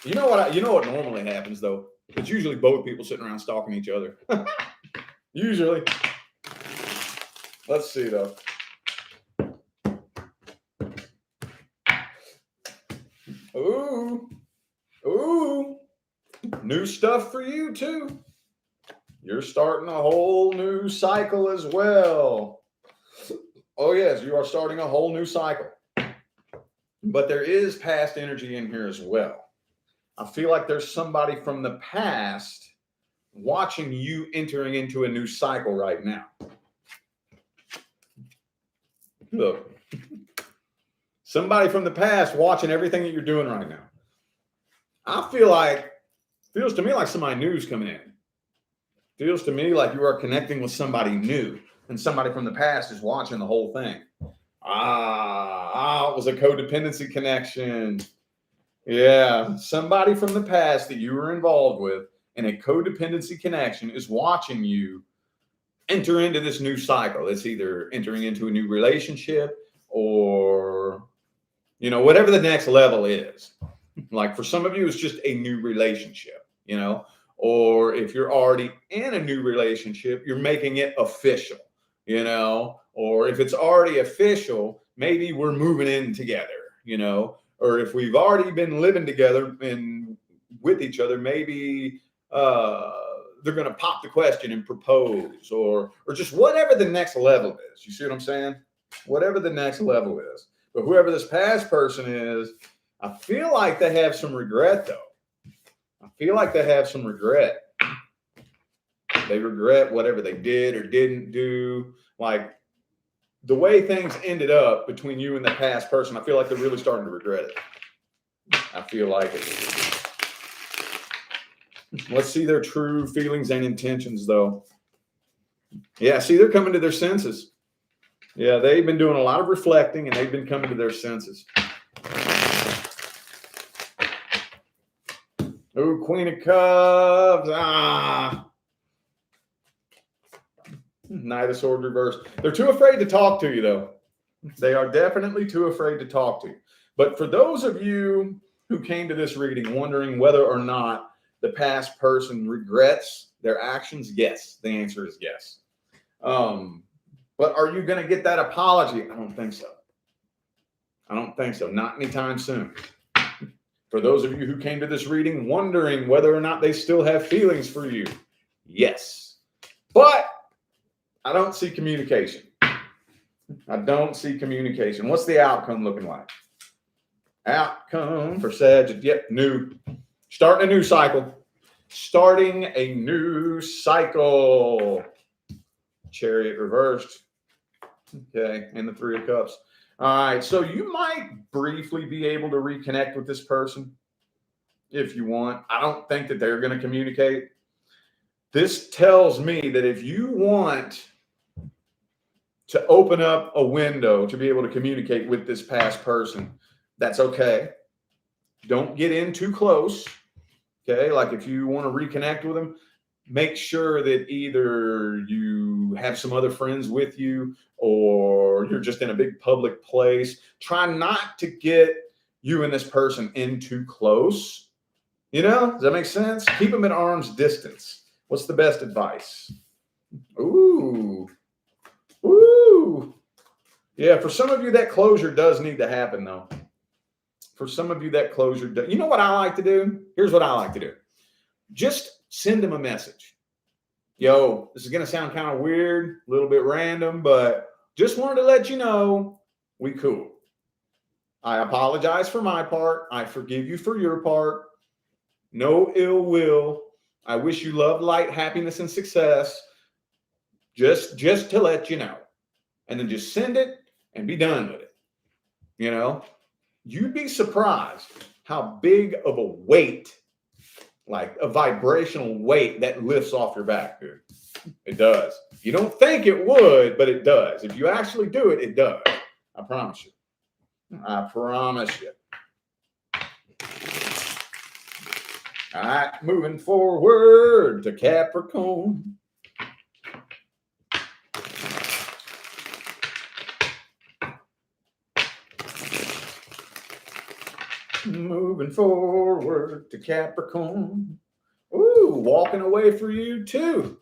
You know what normally happens though? It's usually both people sitting around stalking each other. Usually. Let's see though. Ooh. Ooh. New stuff for you too. You're starting a whole new cycle as well. Oh, yes, you are starting a whole new cycle. But there is past energy in here as well. I feel like there's somebody from the past watching you entering into a new cycle right now. Look, somebody from the past watching everything that you're doing right now. Feels to me like somebody new is coming in. Feels to me like you are connecting with somebody new and somebody from the past is watching the whole thing. It was a codependency connection. Yeah, somebody from the past that you were involved with in a codependency connection is watching you enter into this new cycle. It's either entering into a new relationship or, whatever the next level is. Like for some of you, it's just a new relationship, or if you're already in a new relationship, you're making it official, or if it's already official, maybe we're moving in together, or if we've already been living together and with each other, maybe they're going to pop the question and propose or just whatever the next level is. You see what I'm saying? Whatever the next level is. But whoever this past person is, I feel like they have some regret though. I feel like they have some regret. They regret whatever they did or didn't do. Like the way things ended up between you and the past person, I feel like they're really starting to regret it. I feel like it. Let's see their true feelings and intentions though. Yeah, see, they're coming to their senses. Yeah, they've been doing a lot of reflecting and they've been coming to their senses. Oh, Queen of Cups. Knight of Swords reversed. They're too afraid to talk to you, though. They are definitely too afraid to talk to you. But for those of you who came to this reading wondering whether or not the past person regrets their actions, yes. The answer is yes. But are you going to get that apology? I don't think so. I don't think so. Not anytime soon. For those of you who came to this reading wondering whether or not they still have feelings for you, yes. But I don't see communication. I don't see communication. What's the outcome looking like? Outcome for Sagittarius. Yep, new. Starting a new cycle. Starting a new cycle. Chariot reversed. Okay, and the Three of Cups. All right, so you might briefly be able to reconnect with this person if you want. I don't think that they're going to communicate. This tells me that if you want to open up a window to be able to communicate with this past person, that's okay. Don't get in too close. Okay, like if you want to reconnect with them, make sure that either you have some other friends with you or you're just in a big public place. Try not to get you and this person in too close. Does that make sense? Keep them at arm's distance. What's the best advice? Ooh. Yeah, for some of you, that closure does need to happen, though. For some of you, that closure does. You know what I like to do? Here's what I like to do. Just send them a message. Yo, this is going to sound kind of weird, a little bit random, but just wanted to let you know we cool. I apologize for my part. I forgive you for your part. No ill will. I wish you love, light, happiness, and success. just to let you know. And then just send it and be done with it. You know, you'd be surprised how big of a weight, like a vibrational weight, that lifts off your back, dude. It does. You don't think it would, but it does. If you actually do it, it does. I promise you. I promise you. All right, moving forward to Capricorn. Moving forward to Capricorn. Ooh, walking away for you too.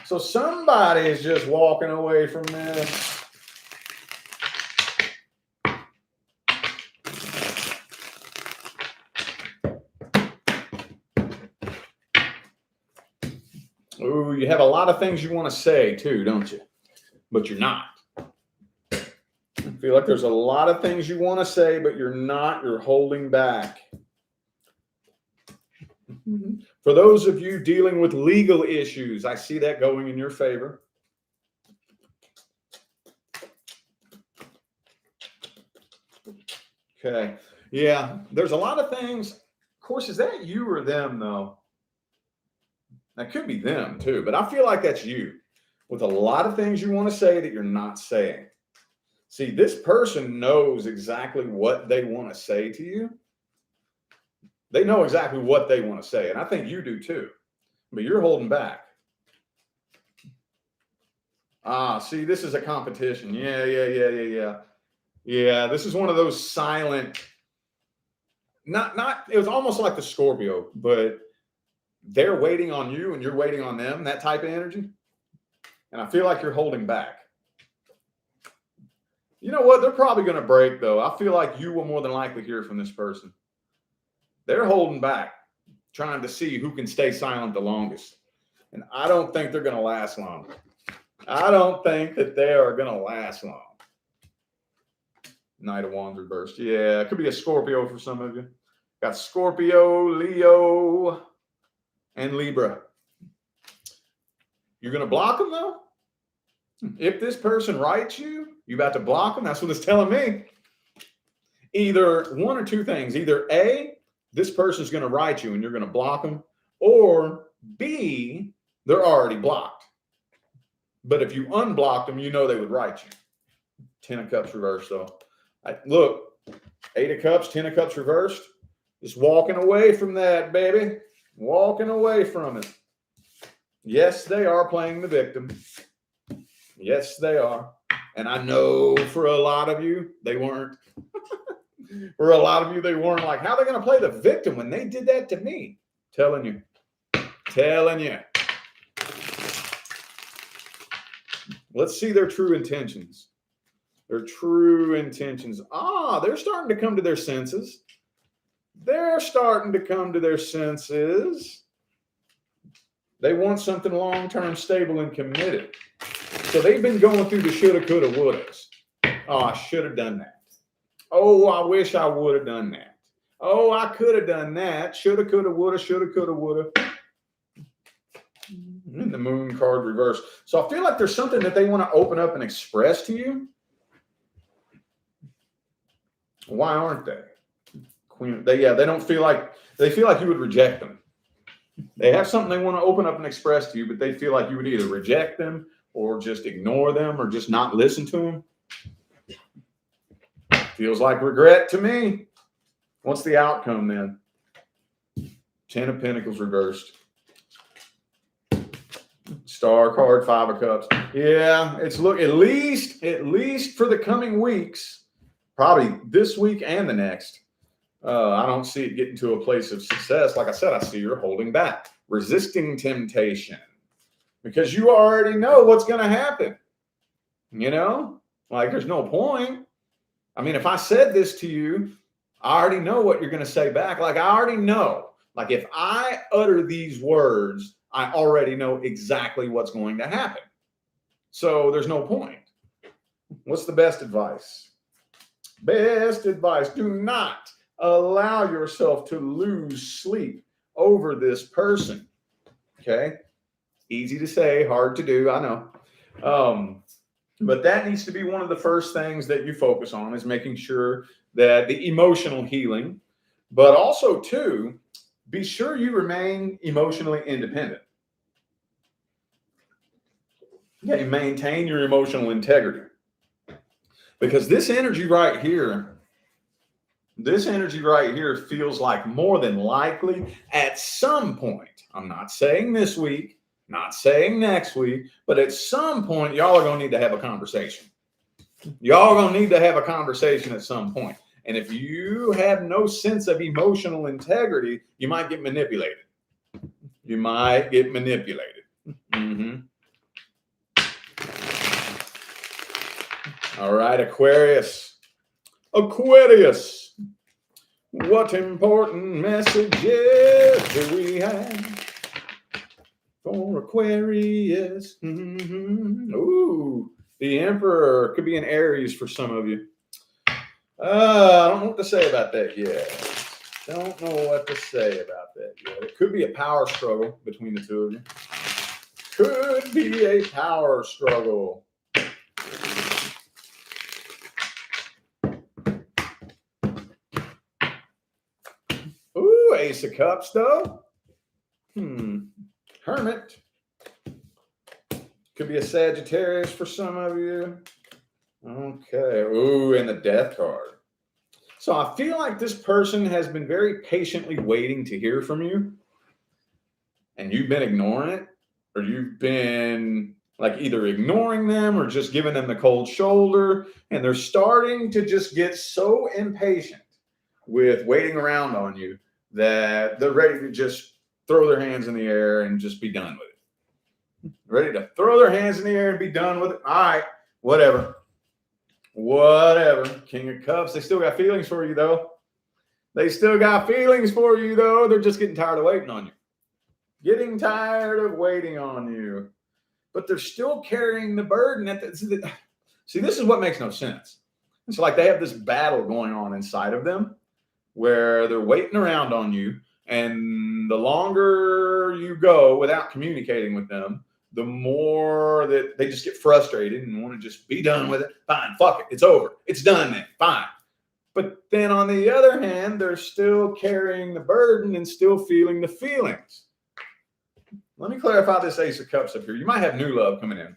So somebody is just walking away from this. Ooh, you have a lot of things you want to say too, don't you? But you're not. I feel like there's a lot of things you want to say, but you're not. You're holding back. For those of you dealing with legal issues, I see that going in your favor. Okay. Yeah, there's a lot of things. Of course, is that you or them, though? That could be them, too. But I feel like that's you with a lot of things you want to say that you're not saying. See, this person knows exactly what they want to say to you. They know exactly what they want to say. And I think you do too. But you're holding back. See, this is a competition. Yeah. Yeah, this is one of those silent, it was almost like the Scorpio, but they're waiting on you and you're waiting on them, that type of energy. And I feel like you're holding back. You know what? They're probably going to break, though. I feel like you will more than likely hear from this person. They're holding back, trying to see who can stay silent the longest. And I don't think they're going to last long. I don't think that they are going to last long. Knight of Wands reversed. Yeah, it could be a Scorpio for some of you. Got Scorpio, Leo, and Libra. You're going to block them, though? If this person writes you, you about to block them? That's what it's telling me. Either one or two things. Either A, this person's going to write you and you're going to block them. Or B, they're already blocked. But if you unblocked them, you know they would write you. 10 of Cups reversed, though. Look, 8 of Cups, 10 of Cups reversed. Just walking away from that, baby. Walking away from it. Yes, they are playing the victim. Yes, they are. And I know for a lot of you, they weren't. For a lot of you, they weren't. Like, how are they going to play the victim when they did that to me? Telling you. Let's see their true intentions. Their true intentions. They're starting to come to their senses. They want something long-term, stable, and committed. So they've been going through the shoulda, coulda, wouldas. I should have done that. I wish I would have done that. I could have done that. Shoulda, coulda, woulda, shoulda, coulda, woulda. And the Moon card reversed. So I feel like there's something that they want to open up and express to you. Why aren't they? They don't feel like, they feel like you would reject them. They have something they want to open up and express to you, but they feel like you would either reject them or just ignore them or just not listen to them. Feels like regret to me. What's the outcome then? 10 of Pentacles reversed. Star card, 5 of Cups. Yeah, it's at least for the coming weeks, probably this week and the next. I don't see it getting to a place of success. Like I said, I see you're holding back, resisting temptation, because you already know what's going to happen. You know, like there's no point. I mean, if I said this to you, I already know what you're going to say back. Like I already know. Like if I utter these words, I already know exactly what's going to happen. So there's no point. What's the best advice? Best advice. Do not allow yourself to lose sleep over this person. Okay? Easy to say, hard to do, I know. But that needs to be one of the first things that you focus on, is making sure that the emotional healing, but also too, be sure you remain emotionally independent. Yeah, you maintain your emotional integrity. Because this energy right here feels like more than likely at some point, I'm not saying this week, not saying next week, but at some point, y'all are going to need to have a conversation. Y'all are going to need to have a conversation at some point. And if you have no sense of emotional integrity, you might get manipulated. You might get manipulated. All right, Aquarius. Aquarius. What important messages do we have for Aquarius? Ooh, the Emperor could be an Aries for some of you. I don't know what to say about that yet. Don't know what to say about that yet. It could be a power struggle between the two of you. Could be a power struggle. Ooh, Ace of Cups, though. Hermit. Could be a Sagittarius for some of you. Okay. Ooh, and the Death card. So I feel like this person has been very patiently waiting to hear from you, and you've been ignoring it, or you've been like either ignoring them or just giving them the cold shoulder, and they're starting to just get so impatient with waiting around on you that they're ready to just throw their hands in the air and just be done with it. Ready to throw their hands in the air and be done with it. All right, whatever. King of Cups. They still got feelings for you, though. They're just getting tired of waiting on you. Getting tired of waiting on you. But they're still carrying the burden. See, this is what makes no sense. It's like they have this battle going on inside of them where they're waiting around on you. And the longer you go without communicating with them, the more that they just get frustrated and want to just be done with it. Fine, fuck it. It's over. It's done then. Fine. But then on the other hand, they're still carrying the burden and still feeling the feelings. Let me clarify this Ace of Cups up here. You might have new love coming in.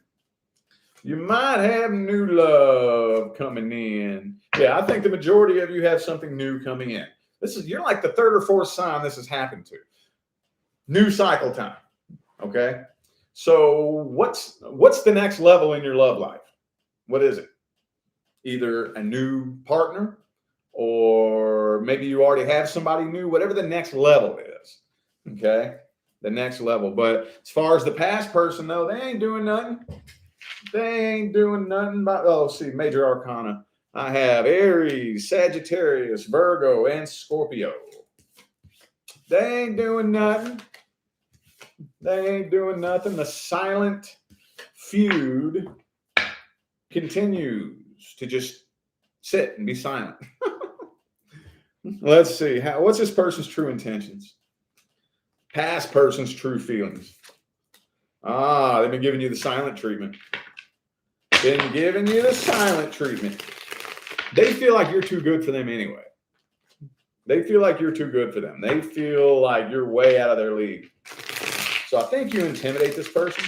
Yeah, I think the majority of you have something new coming in. You're like the third or fourth sign this has happened to. New cycle time. Okay. So what's the next level in your love life? What is it? Either a new partner, or maybe you already have somebody new, whatever the next level is. Okay. The next level. But as far as the past person, though, they ain't doing nothing. Major arcana. I have Aries, Sagittarius, Virgo, and Scorpio. They ain't doing nothing. The silent feud continues to just sit and be silent. Let's see. What's this person's true intentions? Past person's true feelings. They've been giving you the silent treatment. They feel like you're too good for them anyway. They feel like you're too good for them. They feel like you're way out of their league. So I think you intimidate this person.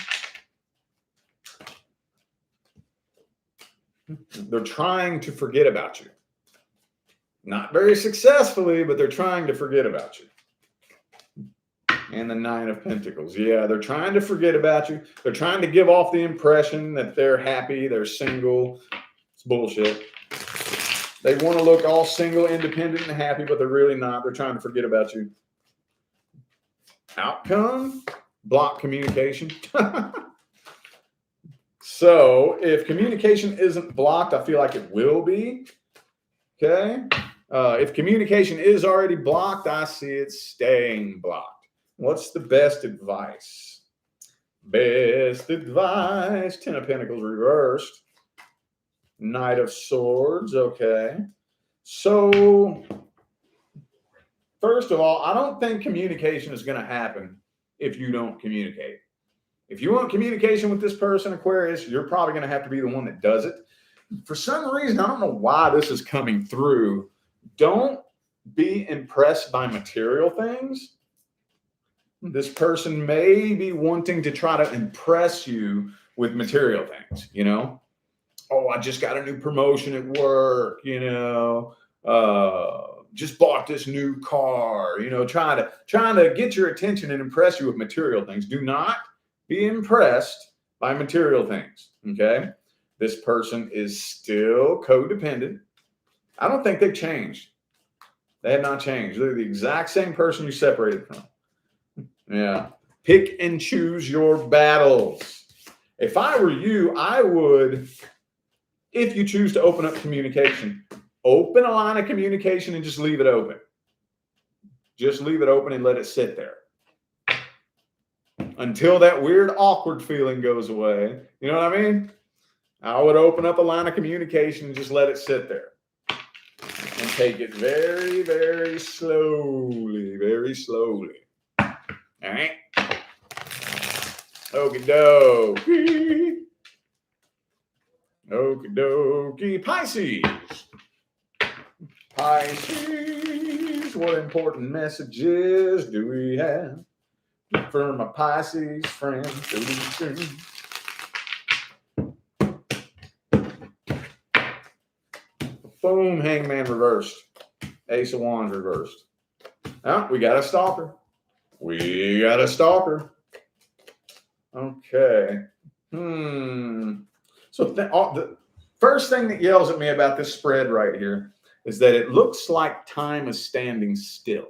They're trying to forget about you. Not very successfully, but they're trying to forget about you. And the Nine of Pentacles. Yeah, they're trying to forget about you. They're trying to give off the impression that they're happy, they're single. It's bullshit. They want to look all single, independent, and happy, but they're really not. They're trying to forget about you. Outcome? Block communication. So if communication isn't blocked, I feel like it will be. Okay. If communication is already blocked, I see it staying blocked. What's the best advice? Ten of Pentacles reversed. Knight of Swords. Okay. So first of all, I don't think communication is going to happen if you don't communicate. If you want communication with this person, Aquarius, you're probably going to have to be the one that does it. For some reason, I don't know why this is coming through. Don't be impressed by material things. This person may be wanting to try to impress you with material things, you know? Oh, I just got a new promotion at work, you know, just bought this new car, you know, trying to get your attention and impress you with material things. Do not be impressed by material things, okay? This person is still codependent. I don't think they've changed. They have not changed. They're the exact same person you separated from. Yeah. Pick and choose your battles. If I were you, I would, if you choose to open up communication, open a line of communication and just leave it open. Just leave it open and let it sit there until that weird, awkward feeling goes away. You know what I mean? I would open up a line of communication and just let it sit there and take it very, very slowly, very slowly. All right. Okie dokie. Okie dokie. Pisces. Pisces. What important messages do we have for my Pisces friends? Boom. Hangman reversed. Ace of Wands reversed. Oh, we got a stalker. We got a stalker. Okay. So the first thing that yells at me about this spread right here is that it looks like time is standing still.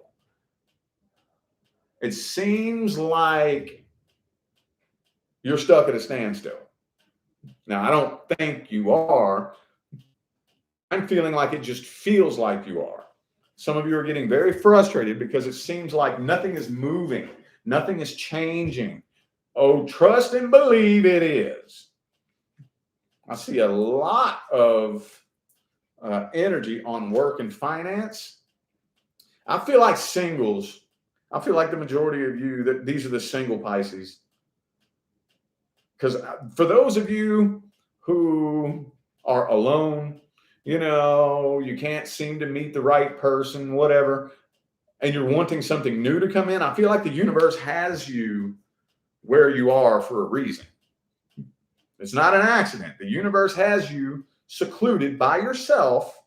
It seems like you're stuck at a standstill. Now, I don't think you are. I'm feeling like it just feels like you are. Some of you are getting very frustrated because it seems like nothing is moving. Nothing is changing. Oh, trust and believe it is. I see a lot of energy on work and finance. I feel like singles. I feel like the majority of you, that these are the single Pisces. Because for those of you who are alone, you know, you can't seem to meet the right person, whatever, and you're wanting something new to come in, I feel like the universe has you where you are for a reason. It's not an accident. The universe has you secluded by yourself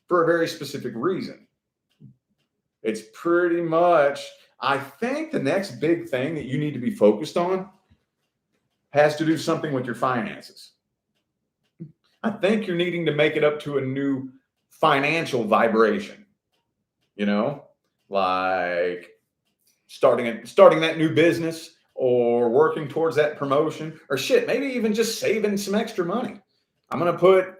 for a very specific reason. It's pretty much, I think the next big thing that you need to be focused on has to do something with your finances. I think you're needing to make it up to a new financial vibration, you know, like starting that new business or working towards that promotion or shit, maybe even just saving some extra money. I'm going to put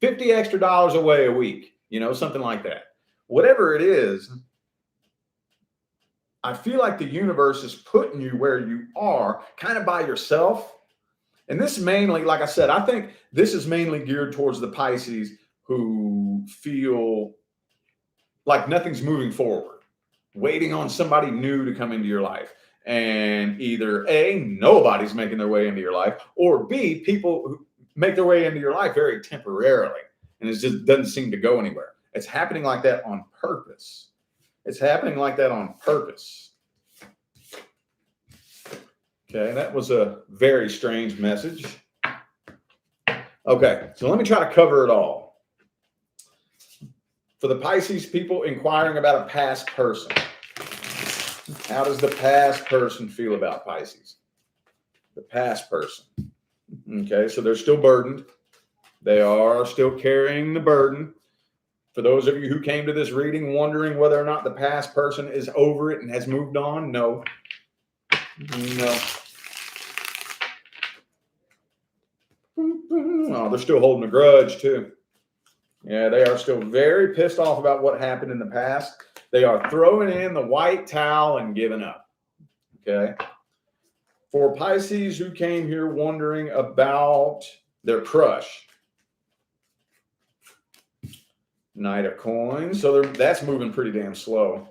$50 extra away a week, you know, something like that. Whatever it is, I feel like the universe is putting you where you are kind of by yourself. And this mainly, like I said, I think this is mainly geared towards the Pisces who feel like nothing's moving forward, waiting on somebody new to come into your life. And either A, nobody's making their way into your life, or B, people who make their way into your life very temporarily. And it just doesn't seem to go anywhere. It's happening like that on purpose. It's happening like that on purpose. Okay, that was a very strange message. Okay, so let me try to cover it all. For the Pisces people inquiring about a past person, how does the past person feel about Pisces? The past person. Okay, so they're still burdened. They are still carrying the burden. For those of you who came to this reading wondering whether or not the past person is over it and has moved on, no. No. Oh, they're still holding a grudge too. Yeah, they are still very pissed off about what happened in the past. They are throwing in the white towel and giving up. Okay. For Pisces who came here wondering about their crush, Knight of Coins. So that's moving pretty damn slow.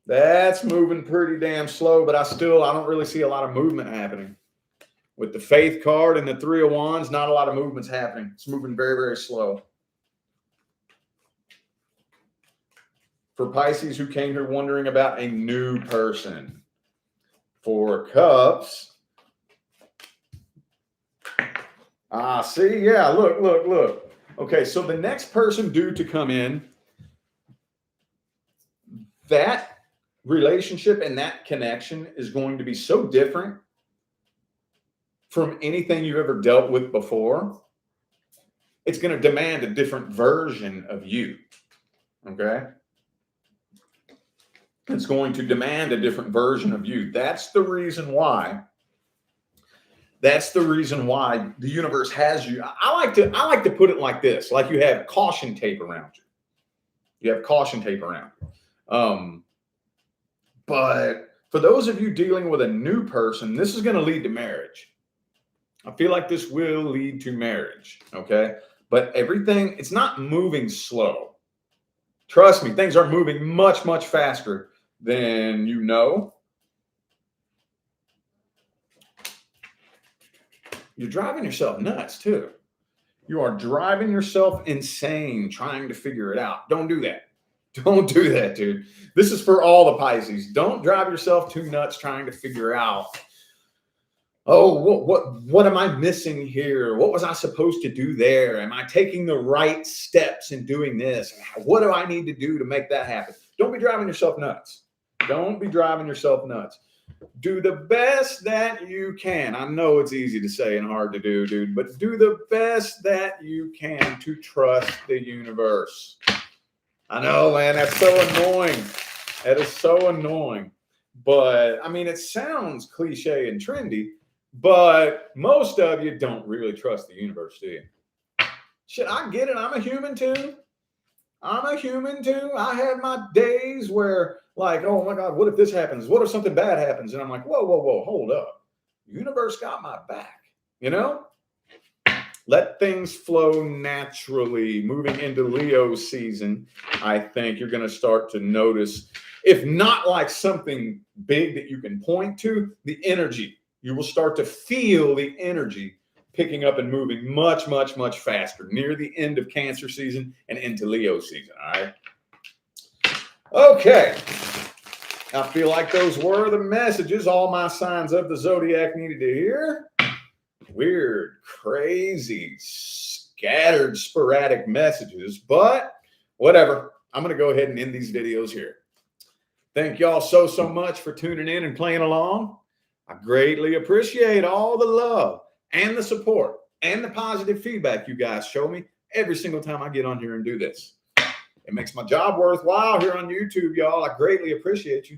That's moving pretty damn slow, but I don't really see a lot of movement happening. with the Faith card and the Three of Wands, not a lot of movement's happening. It's moving very, very slow. For Pisces who came here wondering about a new person. Four of Cups. See, yeah, look. Okay, so the next person due to come in, that relationship and that connection is going to be so different from anything you've ever dealt with before. It's going to demand a different version of you. Okay? It's going to demand a different version of you. That's the reason why. That's the reason why the universe has you. I like to put it like this: like you have caution tape around you. You have caution tape around you. But for those of you dealing with a new person, this is going to lead to marriage. I feel like this will lead to marriage. Okay, but everything, it's not moving slow. Trust me, things are moving much, much faster than you know. You're driving yourself nuts too. You are driving yourself insane trying to figure it out. Don't do that. Don't do that, dude. This is for all the Pisces. Don't drive yourself too nuts trying to figure out, oh, what am I missing here? What was I supposed to do there? Am I taking the right steps in doing this? What do I need to do to make that happen? Don't be driving yourself nuts. Don't be driving yourself nuts. Do the best that you can. I know it's easy to say and hard to do, dude, but do the best that you can to trust the universe. I know, man, that's so annoying. That is so annoying. But, I mean, it sounds cliche and trendy, but most of you don't really trust the universe, do you? Shit, I get it. I'm a human too. I have my days where, like, oh my God, what if this happens? What if something bad happens? And I'm like, whoa, hold up. The universe got my back, you know? Let things flow naturally. Moving into Leo season, I think you're going to start to notice, if not like something big that you can point to, the energy. You will start to feel the energy picking up and moving much, much, much faster near the end of Cancer season and into Leo season, all right? Okay. I feel like those were the messages all my signs of the zodiac needed to hear. Weird, crazy, scattered, sporadic messages, but whatever. I'm going to go ahead and end these videos here. Thank y'all so much for tuning in and playing along. I greatly appreciate all the love and the support and the positive feedback you guys show me every single time I get on here and do this. It makes my job worthwhile here on YouTube, y'all. I greatly appreciate you.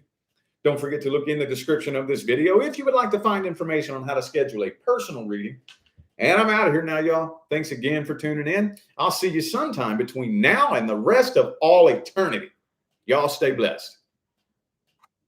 Don't forget to look in the description of this video if you would like to find information on how to schedule a personal reading. And I'm out of here now, y'all. Thanks again for tuning in. I'll see you sometime between now and the rest of all eternity. Y'all stay blessed.